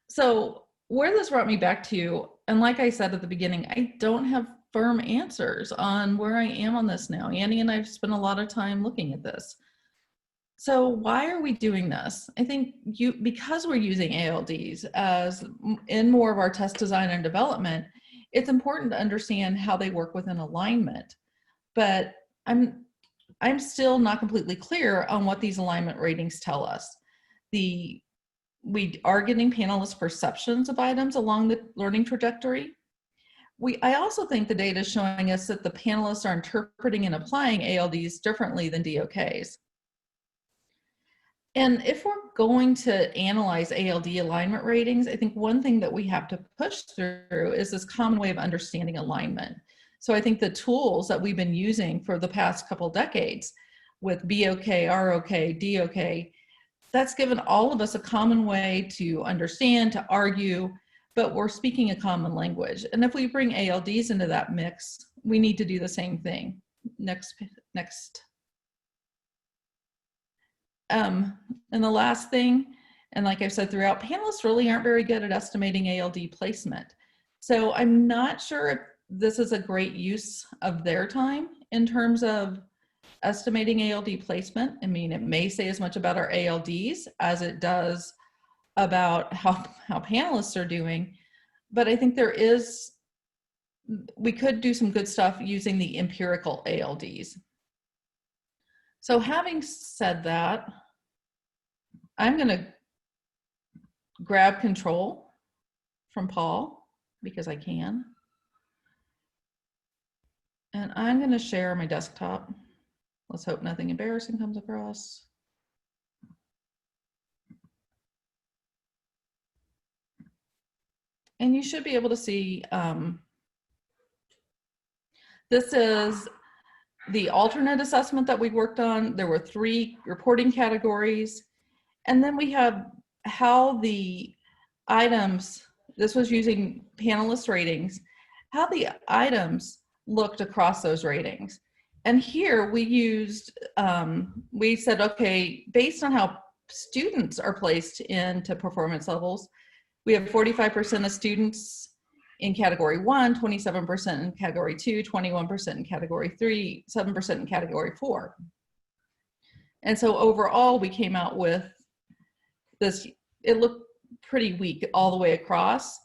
So where this brought me back to, and like I said at the beginning, I don't have firm answers on where I am on this now. Annie and I've spent a lot of time looking at this. So why are we doing this? I think because we're using ALDs as in more of our test design and development, it's important to understand how they work within alignment. But I'm still not completely clear on what these alignment ratings tell us. We are getting panelists' perceptions of items along the learning trajectory. I also think the data is showing us that the panelists are interpreting and applying ALDs differently than DOKs. And if we're going to analyze ALD alignment ratings, I think one thing that we have to push through is this common way of understanding alignment. So I think the tools that we've been using for the past couple decades with BOK, ROK, DOK, that's given all of us a common way to understand, to argue, but we're speaking a common language. And if we bring ALDs into that mix, we need to do the same thing. Next. And the last thing, and like I've said throughout, panelists really aren't very good at estimating ALD placement. So I'm not sure if this is a great use of their time in terms of estimating ALD placement. I mean, it may say as much about our ALDs as it does about how panelists are doing, but I think we could do some good stuff using the empirical ALDs. So having said that, I'm going to grab control from Paul because I can. And I'm going to share my desktop. Let's hope nothing embarrassing comes across. And you should be able to see, this is the alternate assessment that we worked on. There were 3 reporting categories. And then we have how the items, this was using panelist ratings, how the items looked across those ratings. And here we used, we said, okay, based on how students are placed into performance levels, we have 45% of students in category 1, 27% in category 2, 21% in category 3, 7% in category 4. And so overall, we came out with this, it looked pretty weak all the way across.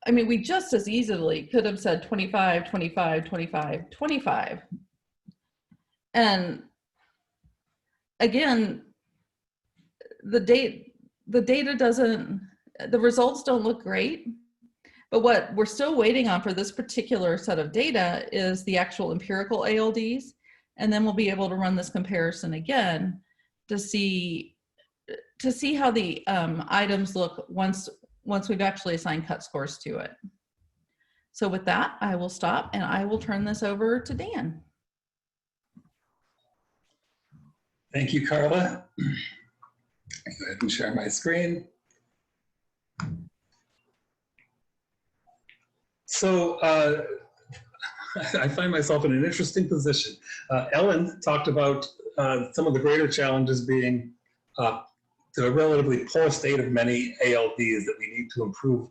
I mean, we just as easily could have said 25, 25, 25, 25. And again, the data doesn't, the results don't look great, but what we're still waiting on for this particular set of data is the actual empirical ALDs. And then we'll be able to run this comparison again to see how the items look once we've actually assigned cut scores to it. So with that, I will stop and I will turn this over to Dan. Thank you, Carla. Go ahead and share my screen. So I find myself in an interesting position. Ellen talked about some of the greater challenges being the relatively poor state of many ALDs, that we need to improve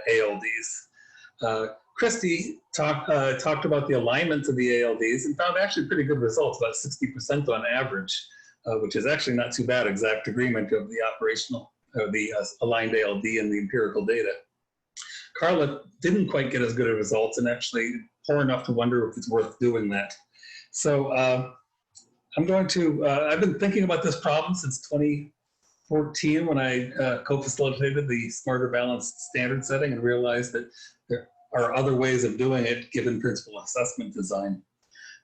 ALDs. Christy talked about the alignment of the ALDs and found actually pretty good results, about 60% on average, which is actually not too bad, exact agreement of the operational, the aligned ALD and the empirical data. Carla didn't quite get as good a results, and actually poor enough to wonder if it's worth doing that. So I'm going to, I've been thinking about this problem since 2014 when I co-facilitated the Smarter Balanced Standard Setting and realized that there are other ways of doing it given principal assessment design.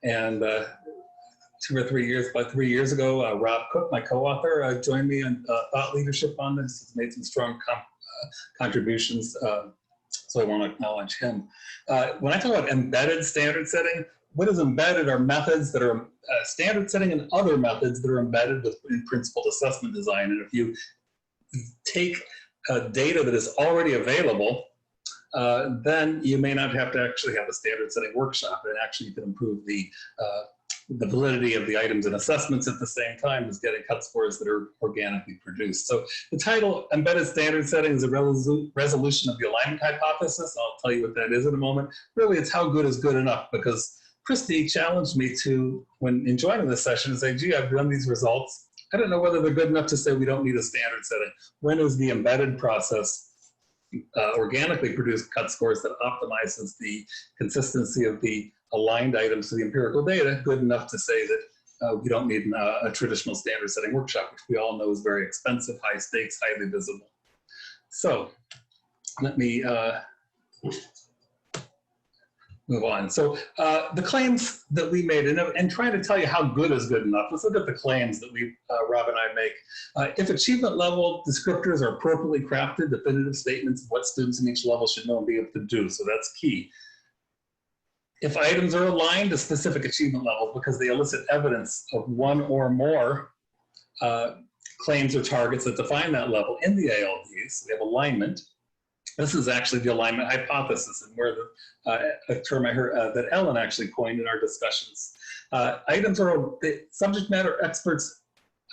And about 3 years ago, Rob Cook, my co-author, joined me in thought leadership on this. He's made some strong contributions, so I want to acknowledge him. When I talk about embedded standard setting, what is embedded are methods that are standard setting and other methods that are embedded in principled assessment design. And if you take data that is already available, then you may not have to actually have a standard setting workshop, and actually you can improve the validity of the items and assessments at the same time as getting cut scores that are organically produced. So the title, Embedded Standard Setting, is a resolution of the alignment hypothesis. I'll tell you what that is in a moment. Really, it's how good is good enough, because Christy challenged me to, when in joining this session, to say, gee, I've done these results. I don't know whether they're good enough to say we don't need a standard setting. When is the embedded process organically produced cut scores that optimizes the consistency of the aligned items to the empirical data good enough to say that we don't need a traditional standard setting workshop, which we all know is very expensive, high stakes, highly visible. So let me move on. So the claims that we made, and trying to tell you how good is good enough, let's look at the claims that Rob and I make. If achievement level descriptors are appropriately crafted, definitive statements of what students in each level should know and be able to do, so that's key. If items are aligned to specific achievement levels because they elicit evidence of one or more claims or targets that define that level in the ALDs, we have alignment. This is actually the alignment hypothesis, and where a term I heard that Ellen actually coined in our discussions. Items are, subject matter experts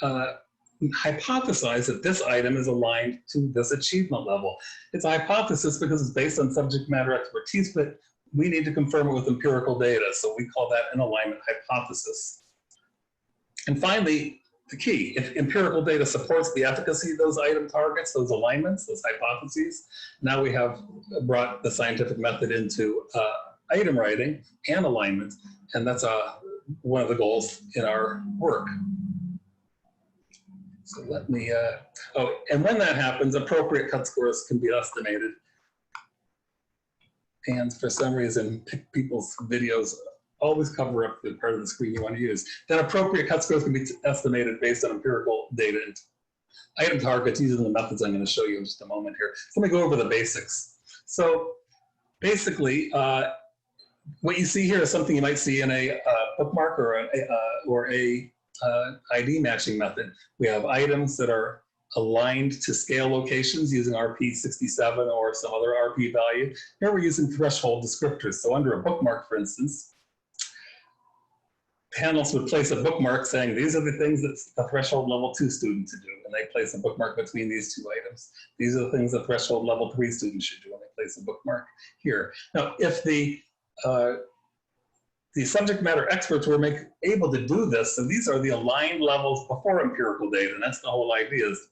hypothesize that this item is aligned to this achievement level. It's a hypothesis because it's based on subject matter expertise, but we need to confirm it with empirical data, so we call that an alignment hypothesis. And finally, the key, if empirical data supports the efficacy of those item targets, those alignments, those hypotheses, now we have brought the scientific method into item writing and alignment, and that's one of the goals in our work. So let me, oh, and when that happens, appropriate cut scores can be estimated. And for some reason, people's videos always cover up the part of the screen you want to use. Then appropriate cut scores can be estimated based on empirical data and item targets using the methods I'm going to show you in just a moment here. So let me go over the basics. So basically, what you see here is something you might see in a bookmark or a ID matching method. We have items that are aligned to scale locations using RP67 or some other RP value. Here we're using threshold descriptors. So under a bookmark, for instance, panelists would place a bookmark saying, these are the things that a threshold level 2 student to do, and they place a bookmark between these two items. These are the things that threshold level 3 students should do, and they place a bookmark here. Now, if the subject matter experts were able to do this, so these are the aligned levels before empirical data, and that's the whole idea is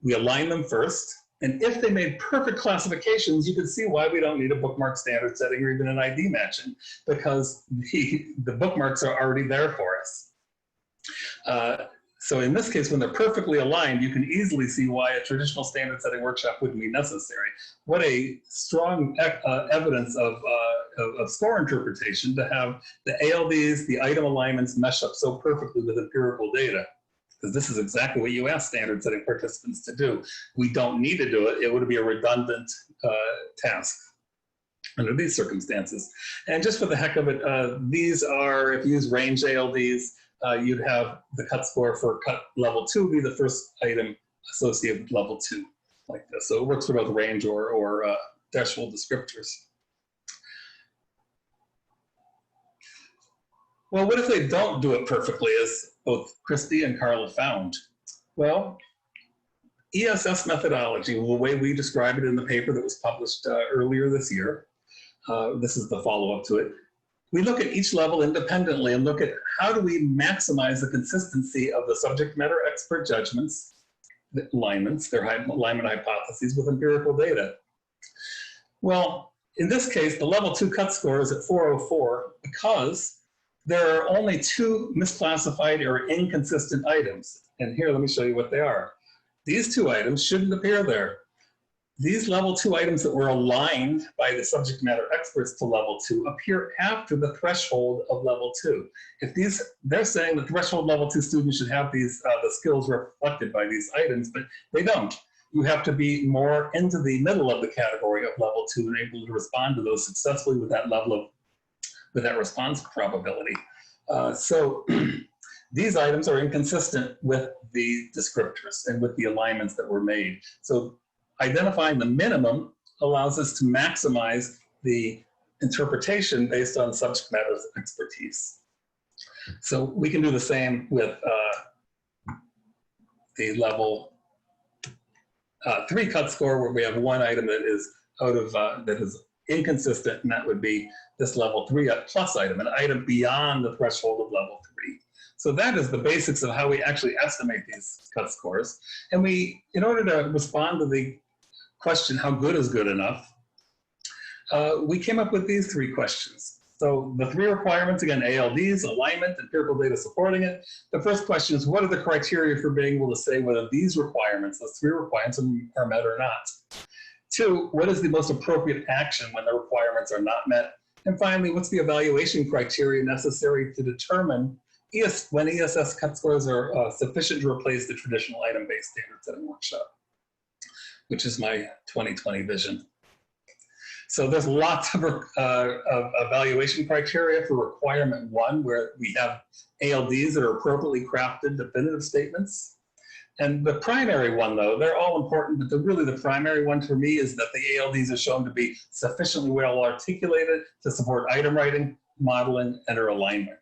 we align them first, and if they made perfect classifications, you can see why we don't need a bookmark standard setting or even an ID matching, because the bookmarks are already there for us. So in this case, when they're perfectly aligned, you can easily see why a traditional standard setting workshop wouldn't be necessary. What a strong evidence of score interpretation to have the ALDs, the item alignments mesh up so perfectly with empirical data. Because this is exactly what you ask standard setting participants to do. We don't need to do it. It would be a redundant task under these circumstances. And just for the heck of it, these are, if you use range ALDs, you'd have the cut score for cut level 2 be the first item associated with level 2, like this. So it works for both range or threshold descriptors. Well, what if they don't do it perfectly, as both Christy and Carla found? Well, ESS methodology, the way we describe it in the paper that was published earlier this year, this is the follow-up to it. We look at each level independently and look at how do we maximize the consistency of the subject matter expert judgments, the alignments, their alignment hypotheses with empirical data. Well, in this case, the level 2 cut score is at 404 because there are only 2 misclassified or inconsistent items. And here, let me show you what they are. These 2 items shouldn't appear there. These level 2 items that were aligned by the subject matter experts to level 2 appear after the threshold of level 2. If they're saying the threshold level 2 students should have these the skills reflected by these items, but they don't. You have to be more into the middle of the category of level 2 and able to respond to those successfully with that level of with that response probability. So these items are inconsistent with the descriptors and with the alignments that were made. So identifying the minimum allows us to maximize the interpretation based on subject matter expertise. So we can do the same with the level 3 cut score, where we have one item that is out of that is inconsistent, and that would be this level 3 plus item, an item beyond the threshold of level 3. So that is the basics of how we actually estimate these cut scores. And we, in order to respond to the question, how good is good enough, we came up with these 3 questions. So the 3 requirements, again, ALDs, alignment, empirical data supporting it. The first question is, what are the criteria for being able to say whether these requirements, those 3 requirements, are met or not? 2, what is the most appropriate action when the requirements are not met? And finally, what's the evaluation criteria necessary to determine when ESS cut scores are sufficient to replace the traditional item-based standard setting workshop, which is my 2020 vision. So there's lots of evaluation criteria for requirement 1, where we have ALDs that are appropriately crafted definitive statements. And the primary one, though, they're all important, but really the primary one for me is that the ALDs are shown to be sufficiently well articulated to support item writing, modeling, and or alignment.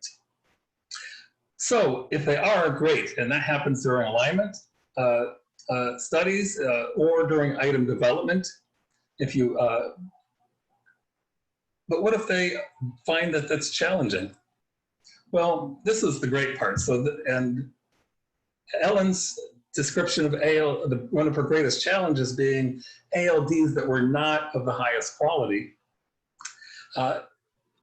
So if they are, great, and that happens during alignment studies or during item development. If you, but what if they find that that's challenging? Well, this is the great part. And Ellen's description of one of her greatest challenges being ALDs that were not of the highest quality.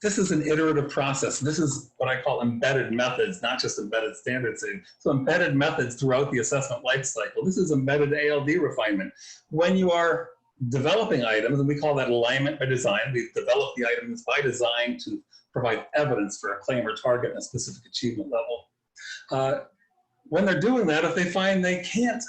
This is an iterative process. This is what I call embedded methods, not just embedded standards. So embedded methods throughout the assessment life cycle. This is embedded ALD refinement. When you are developing items, and we call that alignment by design, we've developed the items by design to provide evidence for a claim or target and a specific achievement level. When they're doing that, if they find they can't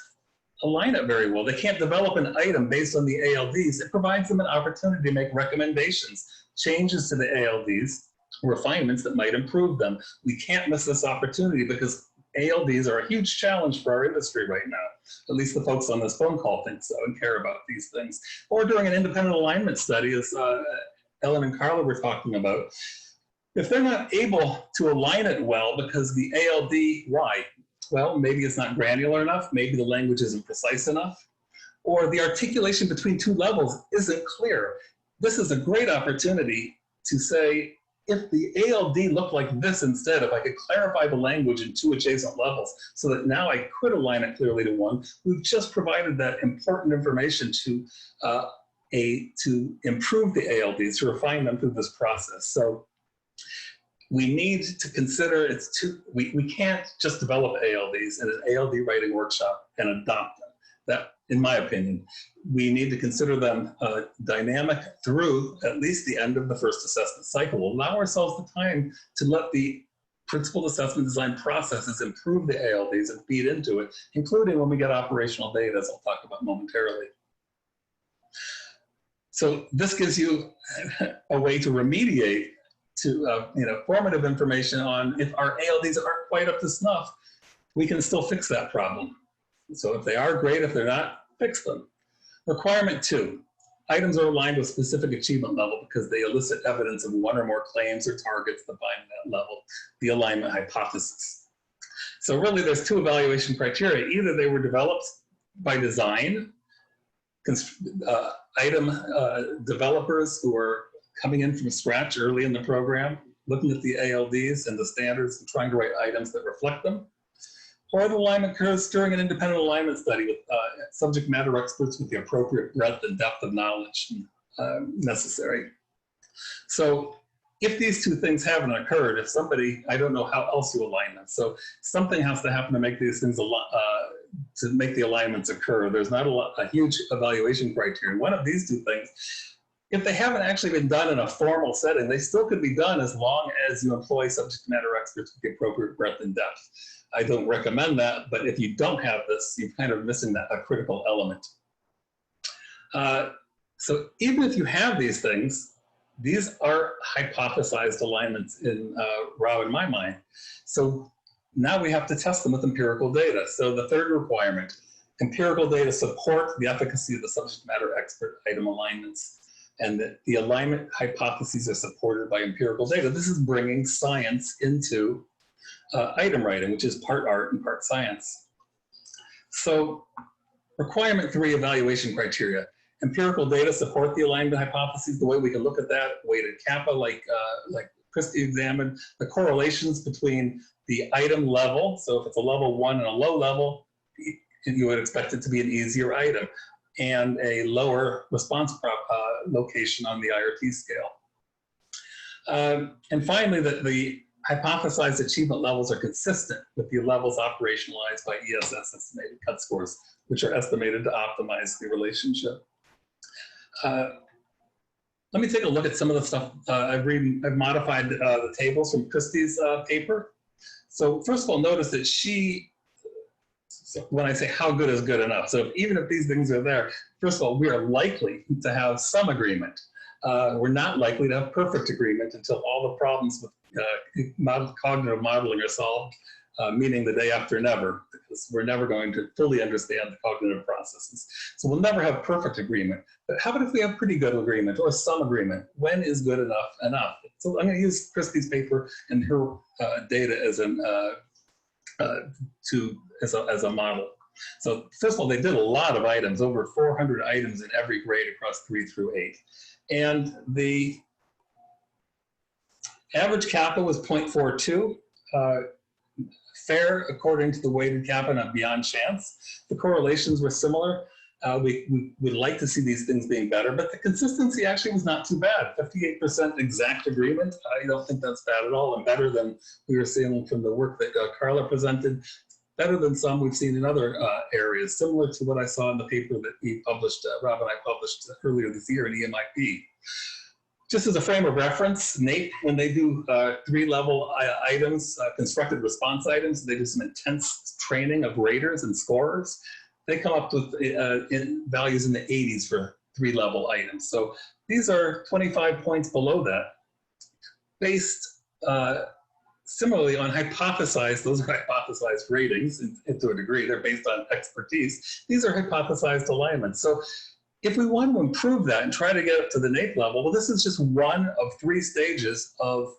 align it very well, they can't develop an item based on the ALDs, it provides them an opportunity to make recommendations, changes to the ALDs, refinements that might improve them. We can't miss this opportunity because ALDs are a huge challenge for our industry right now. At least the folks on this phone call think so and care about these things. Or during an independent alignment study, as Ellen and Carla were talking about, if they're not able to align it well because the ALD, why? Well, maybe it's not granular enough, maybe the language isn't precise enough, or the articulation between two levels isn't clear. This is a great opportunity to say, if the ALD looked like this instead, if I could clarify the language in two adjacent levels so that now I could align it clearly to one, we've just provided that important information to improve the ALDs, to refine them through this process. So we need to consider we can't just develop ALDs in an ALD writing workshop and adopt them. That, in my opinion, we need to consider them dynamic through at least the end of the first assessment cycle. We'll allow ourselves the time to let the principled assessment design processes improve the ALDs and feed into it, including when we get operational data, as I'll talk about momentarily. So this gives you a way to remediate to formative information on if our ALDs aren't quite up to snuff, we can still fix that problem. So if they are, great. If they're not, fix them. Requirement 2, items are aligned with specific achievement level because they elicit evidence of one or more claims or targets that bind that level, the alignment hypothesis. So really there's 2 evaluation criteria. Either they were developed by design, item developers who are coming in from scratch early in the program, looking at the ALDs and the standards and trying to write items that reflect them. Or the alignment occurs during an independent alignment study with subject matter experts with the appropriate breadth and depth of knowledge necessary. So if these 2 things haven't occurred, if somebody, I don't know how else you align them. So something has to happen to make these things, to make the alignments occur. There's not a huge evaluation criteria. One of these 2 things, if they haven't actually been done in a formal setting, they still could be done as long as you employ subject matter experts with the appropriate breadth and depth. I don't recommend that, but if you don't have this, you're kind of missing a critical element. So even if you have these things, these are hypothesized alignments in RAW in my mind. So now we have to test them with empirical data. So the 3rd requirement, empirical data support the efficacy of the subject matter expert item alignments, and that the alignment hypotheses are supported by empirical data. This is bringing science into item writing, which is part art and part science. So requirement 3, evaluation criteria. Empirical data support the alignment hypotheses. The way we can look at that, weighted kappa, like Christy examined, the correlations between the item level. So if it's a level 1 and a low level, you would expect it to be an easier item, and a lower response location on the IRT scale. And finally, that the hypothesized achievement levels are consistent with the levels operationalized by ESS estimated cut scores, which are estimated to optimize the relationship. let me take a look at some of the stuff I've modified the tables from Christie's paper. So first of all, notice that when I say how good is good enough, so even if these things are there, first of all, we are likely to have some agreement. We're not likely to have perfect agreement until all the problems with cognitive modeling are solved, meaning the day after never, because we're never going to fully understand the cognitive processes. So we'll never have perfect agreement. But how about if we have pretty good agreement or some agreement? When is good enough enough? So I'm going to use Christie's paper and her data as as a model. So first of all, they did a lot of items, over 400 items in every grade across 3 through 8. And the average kappa was 0.42. Fair according to the weighted kappa, not beyond chance. The correlations were similar. We would like to see these things being better, but the consistency actually was not too bad. 58% exact agreement. I don't think that's bad at all, and better than we were seeing from the work that Carla presented. Better than some we've seen in other areas, similar to what I saw in the paper that we published, Rob and I published earlier this year in EMIP. Just as a frame of reference, NAEP, when they do 3-level items, constructed response items, they do some intense training of raters and scorers. They come up with values in the 80s for 3-level items. So these are 25 points below that, based similarly on hypothesized, those are hypothesized ratings to a degree, they're based on expertise. These are hypothesized alignments. So if we want to improve that and try to get up to the NAEP level, well, this is just one of 3 stages of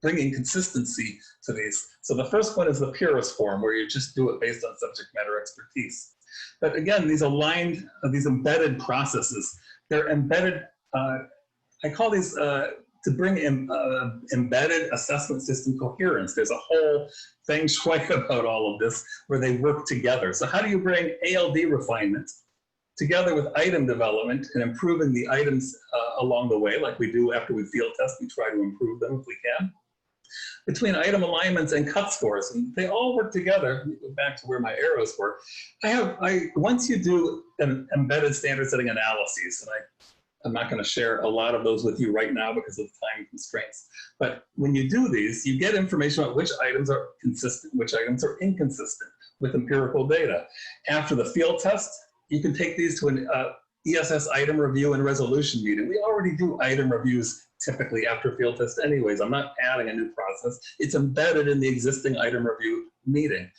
bringing consistency to these. So the first one is the purest form, where you just do it based on subject matter expertise. But again, these aligned, these embedded processes, they're embedded, I call these to bring in embedded assessment system coherence. There's a whole feng shui about all of this where they work together. So how do you bring ALD refinement together with item development and improving the items along the way, like we do after we field test, we try to improve them if we can, between item alignments and cut scores, and they all work together. Let me go back to where my arrows were. Once you do an embedded standard setting analyses, and I'm not going to share a lot of those with you right now because of time constraints, but when you do these, you get information about which items are consistent, which items are inconsistent with empirical data. After the field test, you can take these to an ESS item review and resolution meeting. We already do item reviews typically after field test anyways. I'm not adding a new process. It's embedded in the existing item review meeting.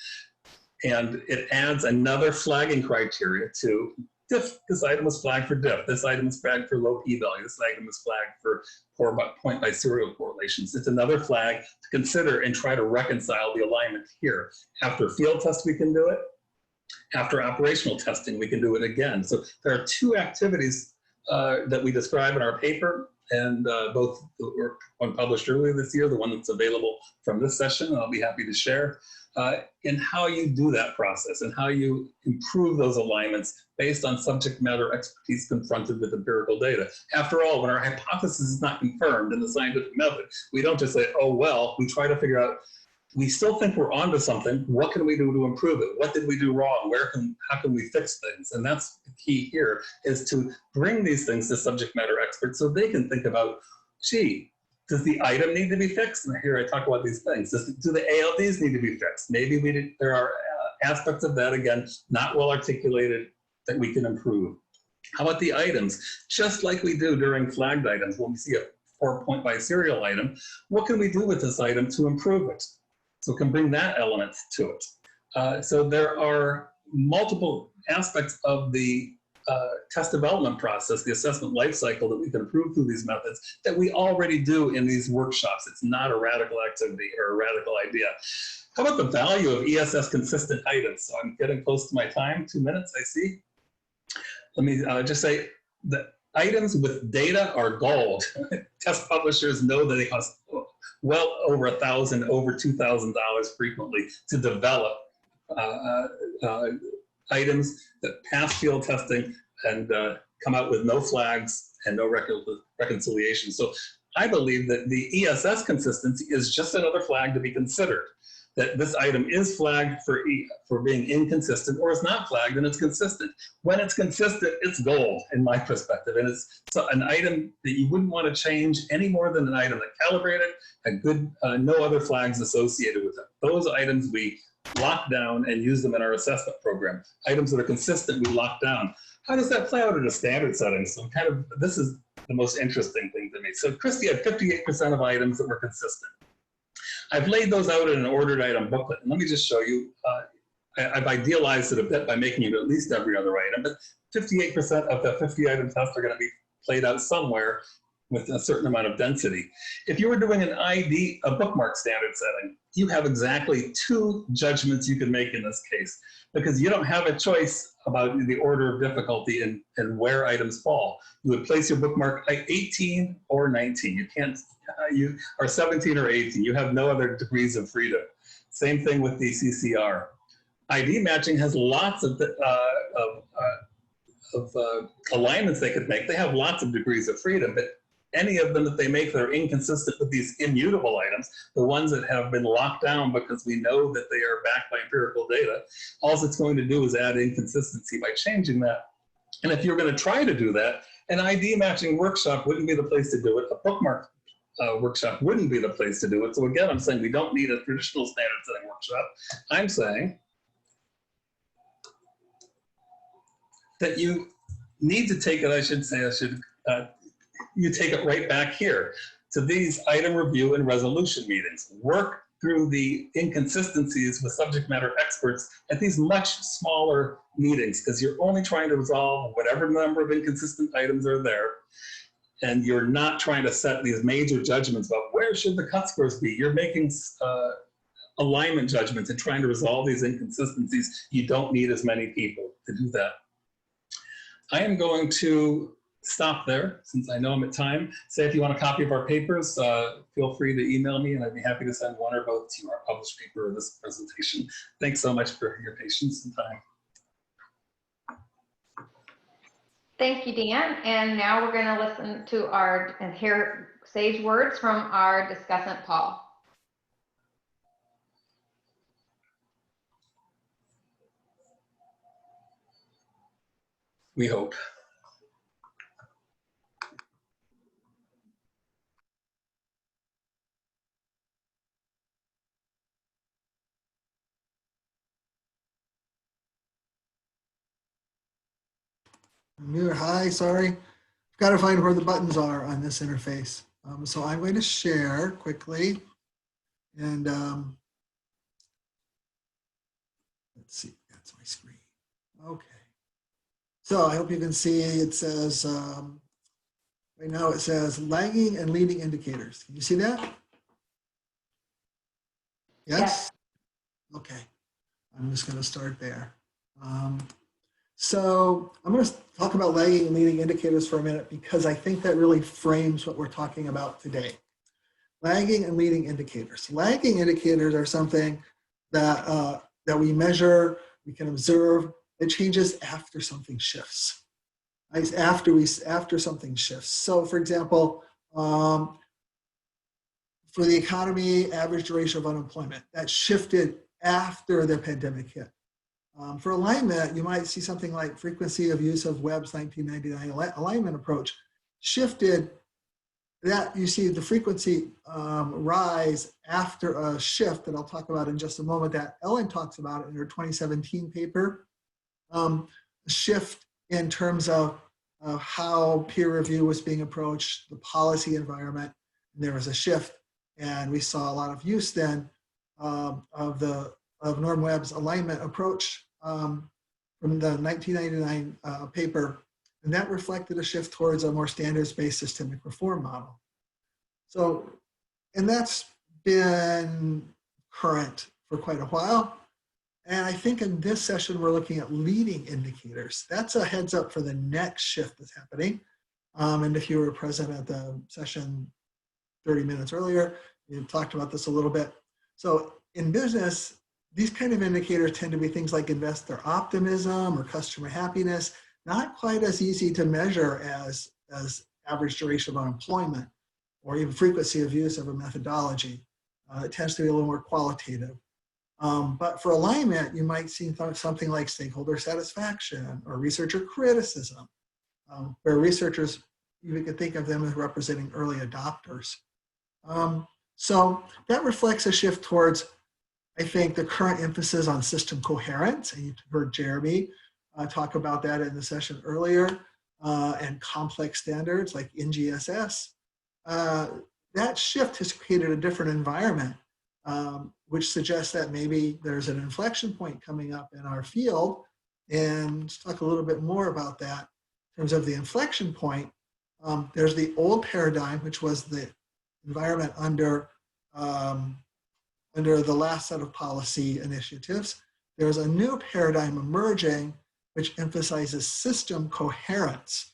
And it adds another flagging criteria to diff. This item was flagged for diff. This item is flagged for low p-value. This item is flagged for poor point by serial correlations. It's another flag to consider and try to reconcile the alignment here. After field test, we can do it. After operational testing, we can do it again. So there are 2 activities that we describe in our paper, and both were one published earlier this year, the one that's available from this session, I'll be happy to share, in how you do that process and how you improve those alignments based on subject matter expertise confronted with empirical data. After all, when our hypothesis is not confirmed in the scientific method, we don't just say, oh, well, we try to figure out, we still think we're onto something. What can we do to improve it? What did we do wrong? How can we fix things? And that's the key here, is to bring these things to subject matter experts so they can think about, gee, does the item need to be fixed? And here I talk about these things. Do the ALDs need to be fixed? Maybe there are aspects of that, again, not well articulated, that we can improve. How about the items? Just like we do during flagged items, when we see a 4-point by serial item, what can we do with this item to improve it? So can bring that element to it. So there are multiple aspects of the test development process, the assessment life cycle, that we can improve through these methods that we already do in these workshops. It's not a radical activity or a radical idea. How about the value of ESS consistent items? So I'm getting close to my time, 2 minutes, I see. Let me just say that items with data are gold. Test publishers know that they cost well over $1,000, over $2,000 frequently to develop items that pass field testing and come out with no flags and no reconciliation. So I believe that the ESS consistency is just another flag to be considered. that this item is flagged for being inconsistent, or it's not flagged and it's consistent. When it's consistent, it's gold in my perspective. And it's an item that you wouldn't want to change any more than an item that calibrated, had good, no other flags associated with it. Those items we lock down and use them in our assessment program. Items that are consistent, we lock down. How does that play out in a standard setting? So this is the most interesting thing to me. So Christy had 58% of items that were consistent. I've laid those out in an ordered item booklet. And let me just show you, I've idealized it a bit by making it at least every other item, but 58% of the 50 item test are going to be played out somewhere with a certain amount of density. If you were doing an ID, a bookmark standard setting, you have exactly 2 judgments you can make in this case, because you don't have a choice about the order of difficulty and where items fall. You would place your bookmark at 18 or 19. You can't, you are 17 or 18. You have no other degrees of freedom. Same thing with the CCR. ID matching has lots of alignments they could make. They have lots of degrees of freedom, but any of them that they make that are inconsistent with these immutable items, the ones that have been locked down because we know that they are backed by empirical data, all it's going to do is add inconsistency by changing that. And if you're going to try to do that, an ID matching workshop wouldn't be the place to do it. A bookmark workshop wouldn't be the place to do it. So again, I'm saying we don't need a traditional standard setting workshop. I'm saying that you need to take it, you take it right back here to these item review and resolution meetings. Work through the inconsistencies with subject matter experts at these much smaller meetings, because you're only trying to resolve whatever number of inconsistent items are there. And you're not trying to set these major judgments about where should the cut scores be. You're making alignment judgments and trying to resolve these inconsistencies. You don't need as many people to do that. I am going to stop there since I know I'm at time. Say if you want a copy of our papers, feel free to email me and I'd be happy to send one or both to you, our published paper or this presentation. Thanks so much for your patience and time. Thank you, Dan. And now we're going to listen to and hear sage words from our discussant, Paul. We hope. Hi, sorry. Got to find where the buttons are on this interface. So I'm going to share quickly. And let's see, that's my screen. Okay. So I hope you can see it says, right now it says lagging and leading indicators. Can you see that? Yes? Okay. I'm just going to start there. So I'm going to talk about lagging and leading indicators for a minute because I think that really frames what we're talking about today. Lagging and leading indicators. Lagging indicators are something that, that we measure, we can observe. It changes after something shifts. Right? After something shifts. So for example, for the economy, average duration of unemployment, that shifted after the pandemic hit. For alignment, you might see something like frequency of use of Webb's 1999 alignment approach shifted. That you see the frequency rise after a shift that I'll talk about in just a moment that Ellen talks about in her 2017 paper. Shift in terms of how peer review was being approached, the policy environment. And there was a shift, and we saw a lot of use then of Norm Webb's alignment approach from the 1999 paper, and that reflected a shift towards a more standards-based systemic reform model. So, and that's been current for quite a while. And I think in this session, we're looking at leading indicators. That's a heads up for the next shift that's happening. And if you were present at the session 30 minutes earlier, you talked about this a little bit. So in business, these kind of indicators tend to be things like investor optimism or customer happiness, not quite as easy to measure as average duration of unemployment or even frequency of use of a methodology. It tends to be a little more qualitative. But for alignment, you might see something like stakeholder satisfaction or researcher criticism, where researchers, you could think of them as representing early adopters. So that reflects a shift towards, I think, the current emphasis on system coherence. And you heard Jeremy talk about that in the session earlier, and complex standards like NGSS. That shift has created a different environment, which suggests that maybe there's an inflection point coming up in our field. And let's talk a little bit more about that. In terms of the inflection point, there's the old paradigm, which was the environment under the last set of policy initiatives. There's a new paradigm emerging, which emphasizes system coherence.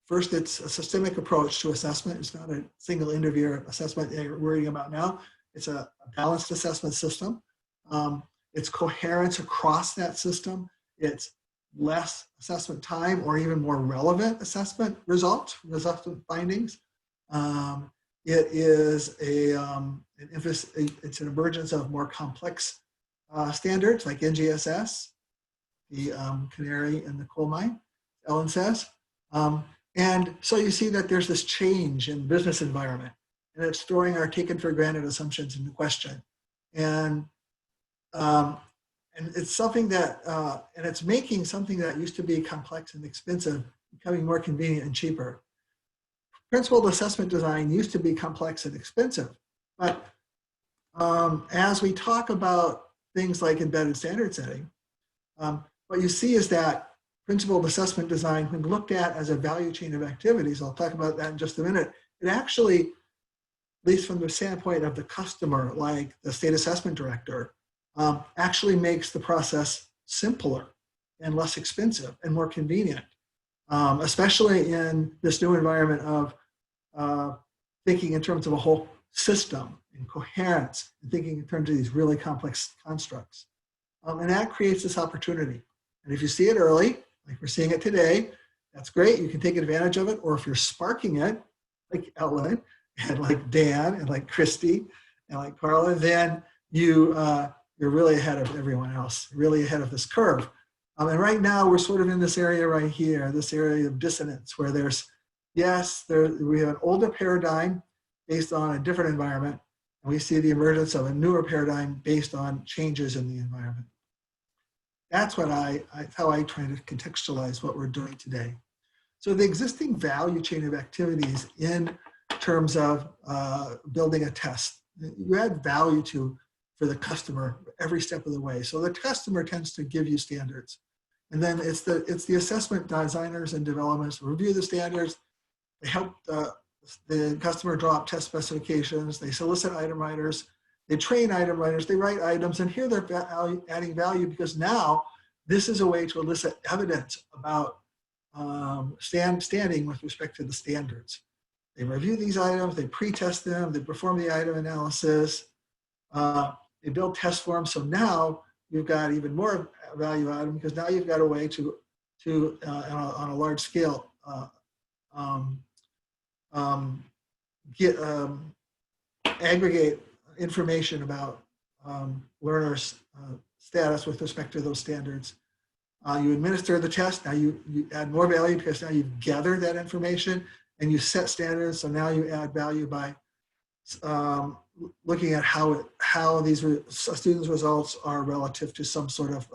First, it's a systemic approach to assessment. It's not a single interviewer assessment that you're worrying about now. It's a balanced assessment system. It's coherence across that system. It's less assessment time or even more relevant assessment results, assessment findings. It is it's an emergence of more complex standards like NGSS, the canary in the coal mine, Ellen says. And so you see that there's this change in business environment, and it's throwing our taken for granted assumptions into question. And it's something that, and it's making something that used to be complex and expensive becoming more convenient and cheaper. Principled assessment design used to be complex and expensive, but as we talk about things like embedded standard setting, what you see is that principled assessment design, when looked at as a value chain of activities, I'll talk about that in just a minute, it actually, at least from the standpoint of the customer, like the state assessment director, actually makes the process simpler and less expensive and more convenient, especially in this new environment of thinking in terms of a whole system and coherence, and thinking in terms of these really complex constructs. And that creates this opportunity. And if you see it early, like we're seeing it today, that's great. You can take advantage of it. Or if you're sparking it, like Ellen and like Dan and like Christy and like Carla, then you're really ahead of everyone else, really ahead of this curve. And right now we're sort of in this area right here, this area of dissonance, where we have an older paradigm based on a different environment, and we see the emergence of a newer paradigm based on changes in the environment. That's what how I try to contextualize what we're doing today. So the existing value chain of activities in terms of building a test, you add value for the customer every step of the way. So the customer tends to give you standards. And then it's the assessment designers and developers who review the standards. They help the customer draw up test specifications. They solicit item writers. They train item writers. They write items. And here they're adding value because now this is a way to elicit evidence about standing with respect to the standards. They review these items. They pre-test them. They perform the item analysis. They build test forms. So now you've got even more value out of them because now you've got a way to on a large scale aggregate information about learners' status with respect to those standards. You administer the test. Now you add more value because now you've gathered that information and you set standards. So now you add value by looking at how these students' results are relative to some sort of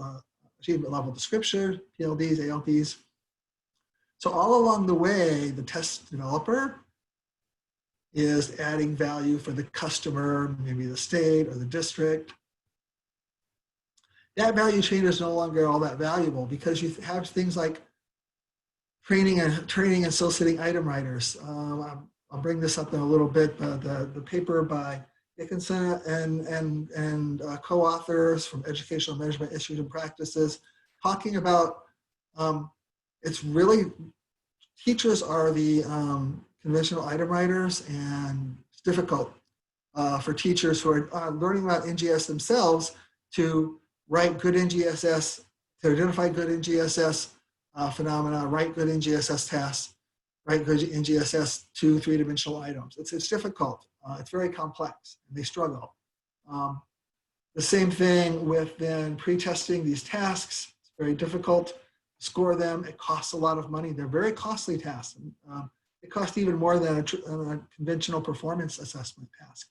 achievement level descriptor, PLDs, ALPs. So all along the way, the test developer is adding value for the customer, maybe the state or the district. That value chain is no longer all that valuable because you have things like training and soliciting item writers. I'll bring this up in a little bit, but the paper by Dickinson and co-authors from Educational Measurement Issues and Practices talking about it's really, teachers are the conventional item writers, and it's difficult for teachers who are learning about NGS themselves to write good NGSS, to identify good NGSS phenomena, write good NGSS tasks, write good NGSS 2, 3-dimensional items. It's difficult. It's very complex, and they struggle. The same thing with then pre-testing these tasks. It's very difficult to score them. It costs a lot of money. They're very costly tasks. It costs even more than a conventional performance assessment task.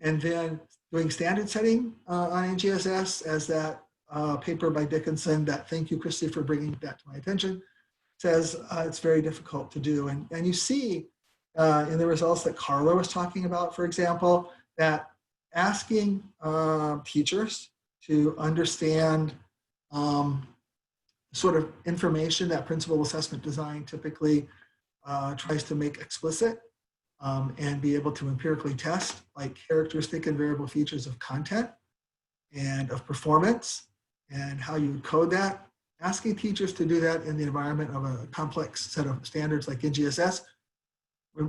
And then doing standard setting on NGSS, as that paper by Dickinson, that thank you, Christy, for bringing that to my attention, says it's very difficult to do. And you see in the results that Carla was talking about, for example, that asking teachers to understand sort of information that principal assessment design typically tries to make explicit and be able to empirically test, like characteristic and variable features of content and of performance and how you code that. Asking teachers to do that in the environment of a complex set of standards like NGSS,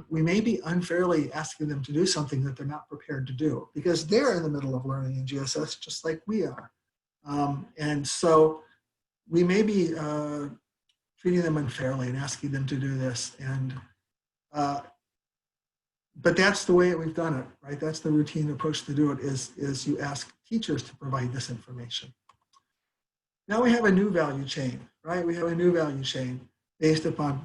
we may be unfairly asking them to do something that they're not prepared to do, because they're in the middle of learning NGSS just like we are. And so we may be treating them unfairly and asking them to do this. And but that's the way we've done it, right? That's the routine approach to do it, is you ask teachers to provide this information. Now we have a new value chain, right? We have a new value chain based upon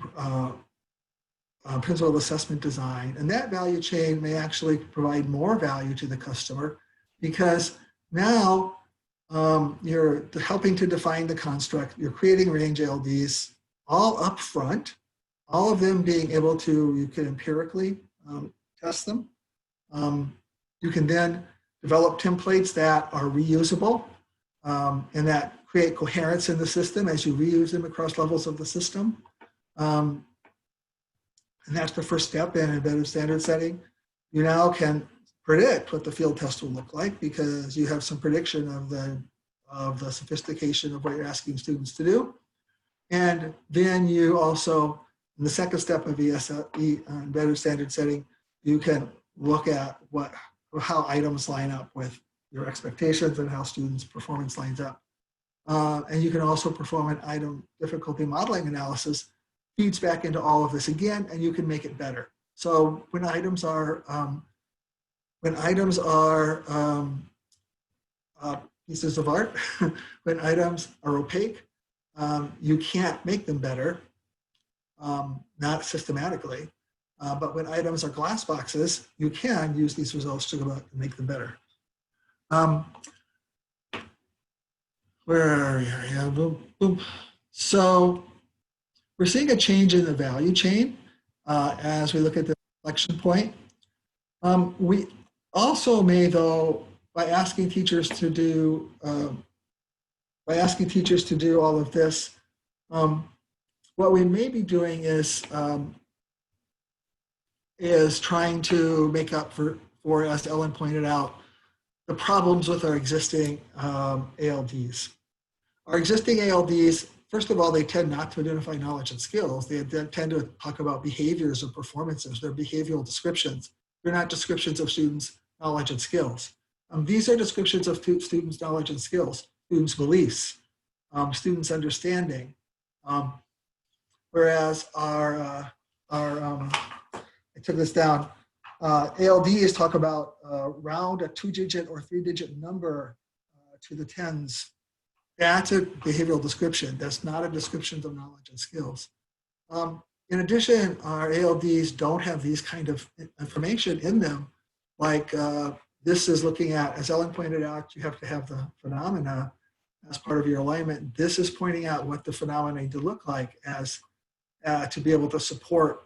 principal assessment design. And that value chain may actually provide more value to the customer, because now you're helping to define the construct. You're creating range LDs all up front, all of them being able to, you can empirically test them. You can then develop templates that are reusable and that create coherence in the system as you reuse them across levels of the system. And that's the first step in embedded standard setting. You now can predict what the field test will look like, because you have some prediction of the sophistication of what you're asking students to do. And then you also, in the second step of embedded standard setting, you can look at how items line up with your expectations and how students' performance lines up. And you can also perform an item difficulty modeling analysis, feeds back into all of this again, and you can make it better. So when items are pieces of art, when items are opaque, you can't make them better, not systematically. But when items are glass boxes, you can use these results to go out and make them better. Where are we? Yeah, boom, boom. So we're seeing a change in the value chain as we look at the inflection point. We also may, though, by asking teachers to do all of this, what we may be doing is trying to make up for, as Ellen pointed out, the problems with our existing ALDs. Our existing ALDs, first of all, they tend not to identify knowledge and skills. They tend to talk about behaviors or performances. They're behavioral descriptions. They're not descriptions of students' knowledge and skills. These are descriptions of students' knowledge and skills, students' beliefs, students' understanding. Whereas I took this down, ALDs talk about round a 2-digit or 3-digit number to the tens. That's a behavioral description. That's not a description of knowledge and skills. In addition, our ALDs don't have these kind of information in them. Like this is looking at, as Ellen pointed out, you have to have the phenomena as part of your alignment. This is pointing out what the phenomena need to look like as to be able to support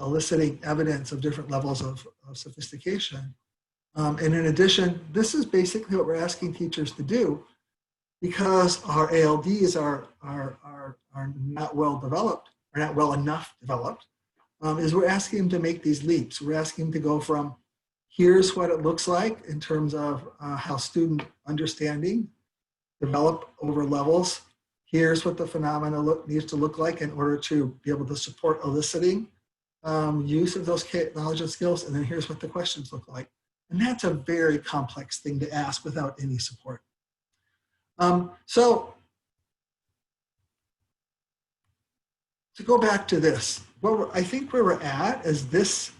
eliciting evidence of different levels of sophistication. And in addition, this is basically what we're asking teachers to do, because our ALDs are not well developed, or not well enough developed, is we're asking them to make these leaps. We're asking them to go from, here's what it looks like in terms of how student understanding develop over levels. Here's what the phenomena needs to look like in order to be able to support eliciting use of those knowledge and skills. And then here's what the questions look like. And that's a very complex thing to ask without any support. So to go back to this, I think where we're at is this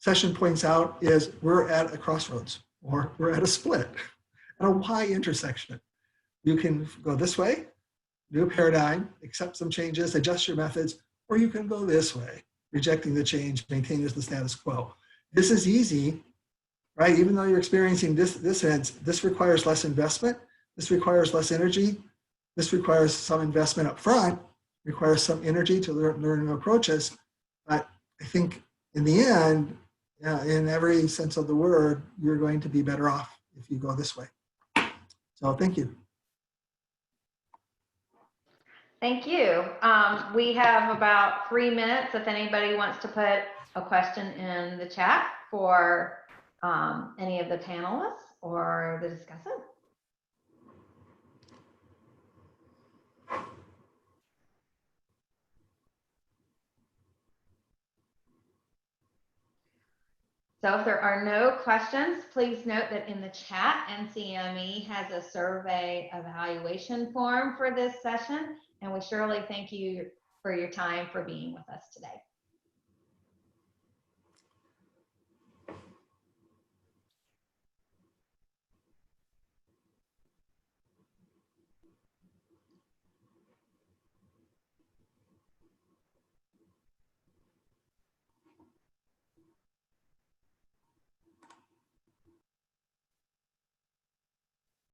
session points out is we're at a crossroads, or we're at a split, at a Y intersection. You can go this way, new paradigm, accept some changes, adjust your methods, or you can go this way, rejecting the change, maintain as the status quo. This is easy, right? Even though you're experiencing this requires less investment, this requires less energy, this requires some investment up front, requires some energy to learn new approaches. But I think in the end, in every sense of the word, you're going to be better off if you go this way. So thank you. Thank you. We have about 3 minutes if anybody wants to put a question in the chat for any of the panelists or the discussant. So if there are no questions, please note that in the chat, NCME has a survey evaluation form for this session, and we surely thank you for your time for being with us today.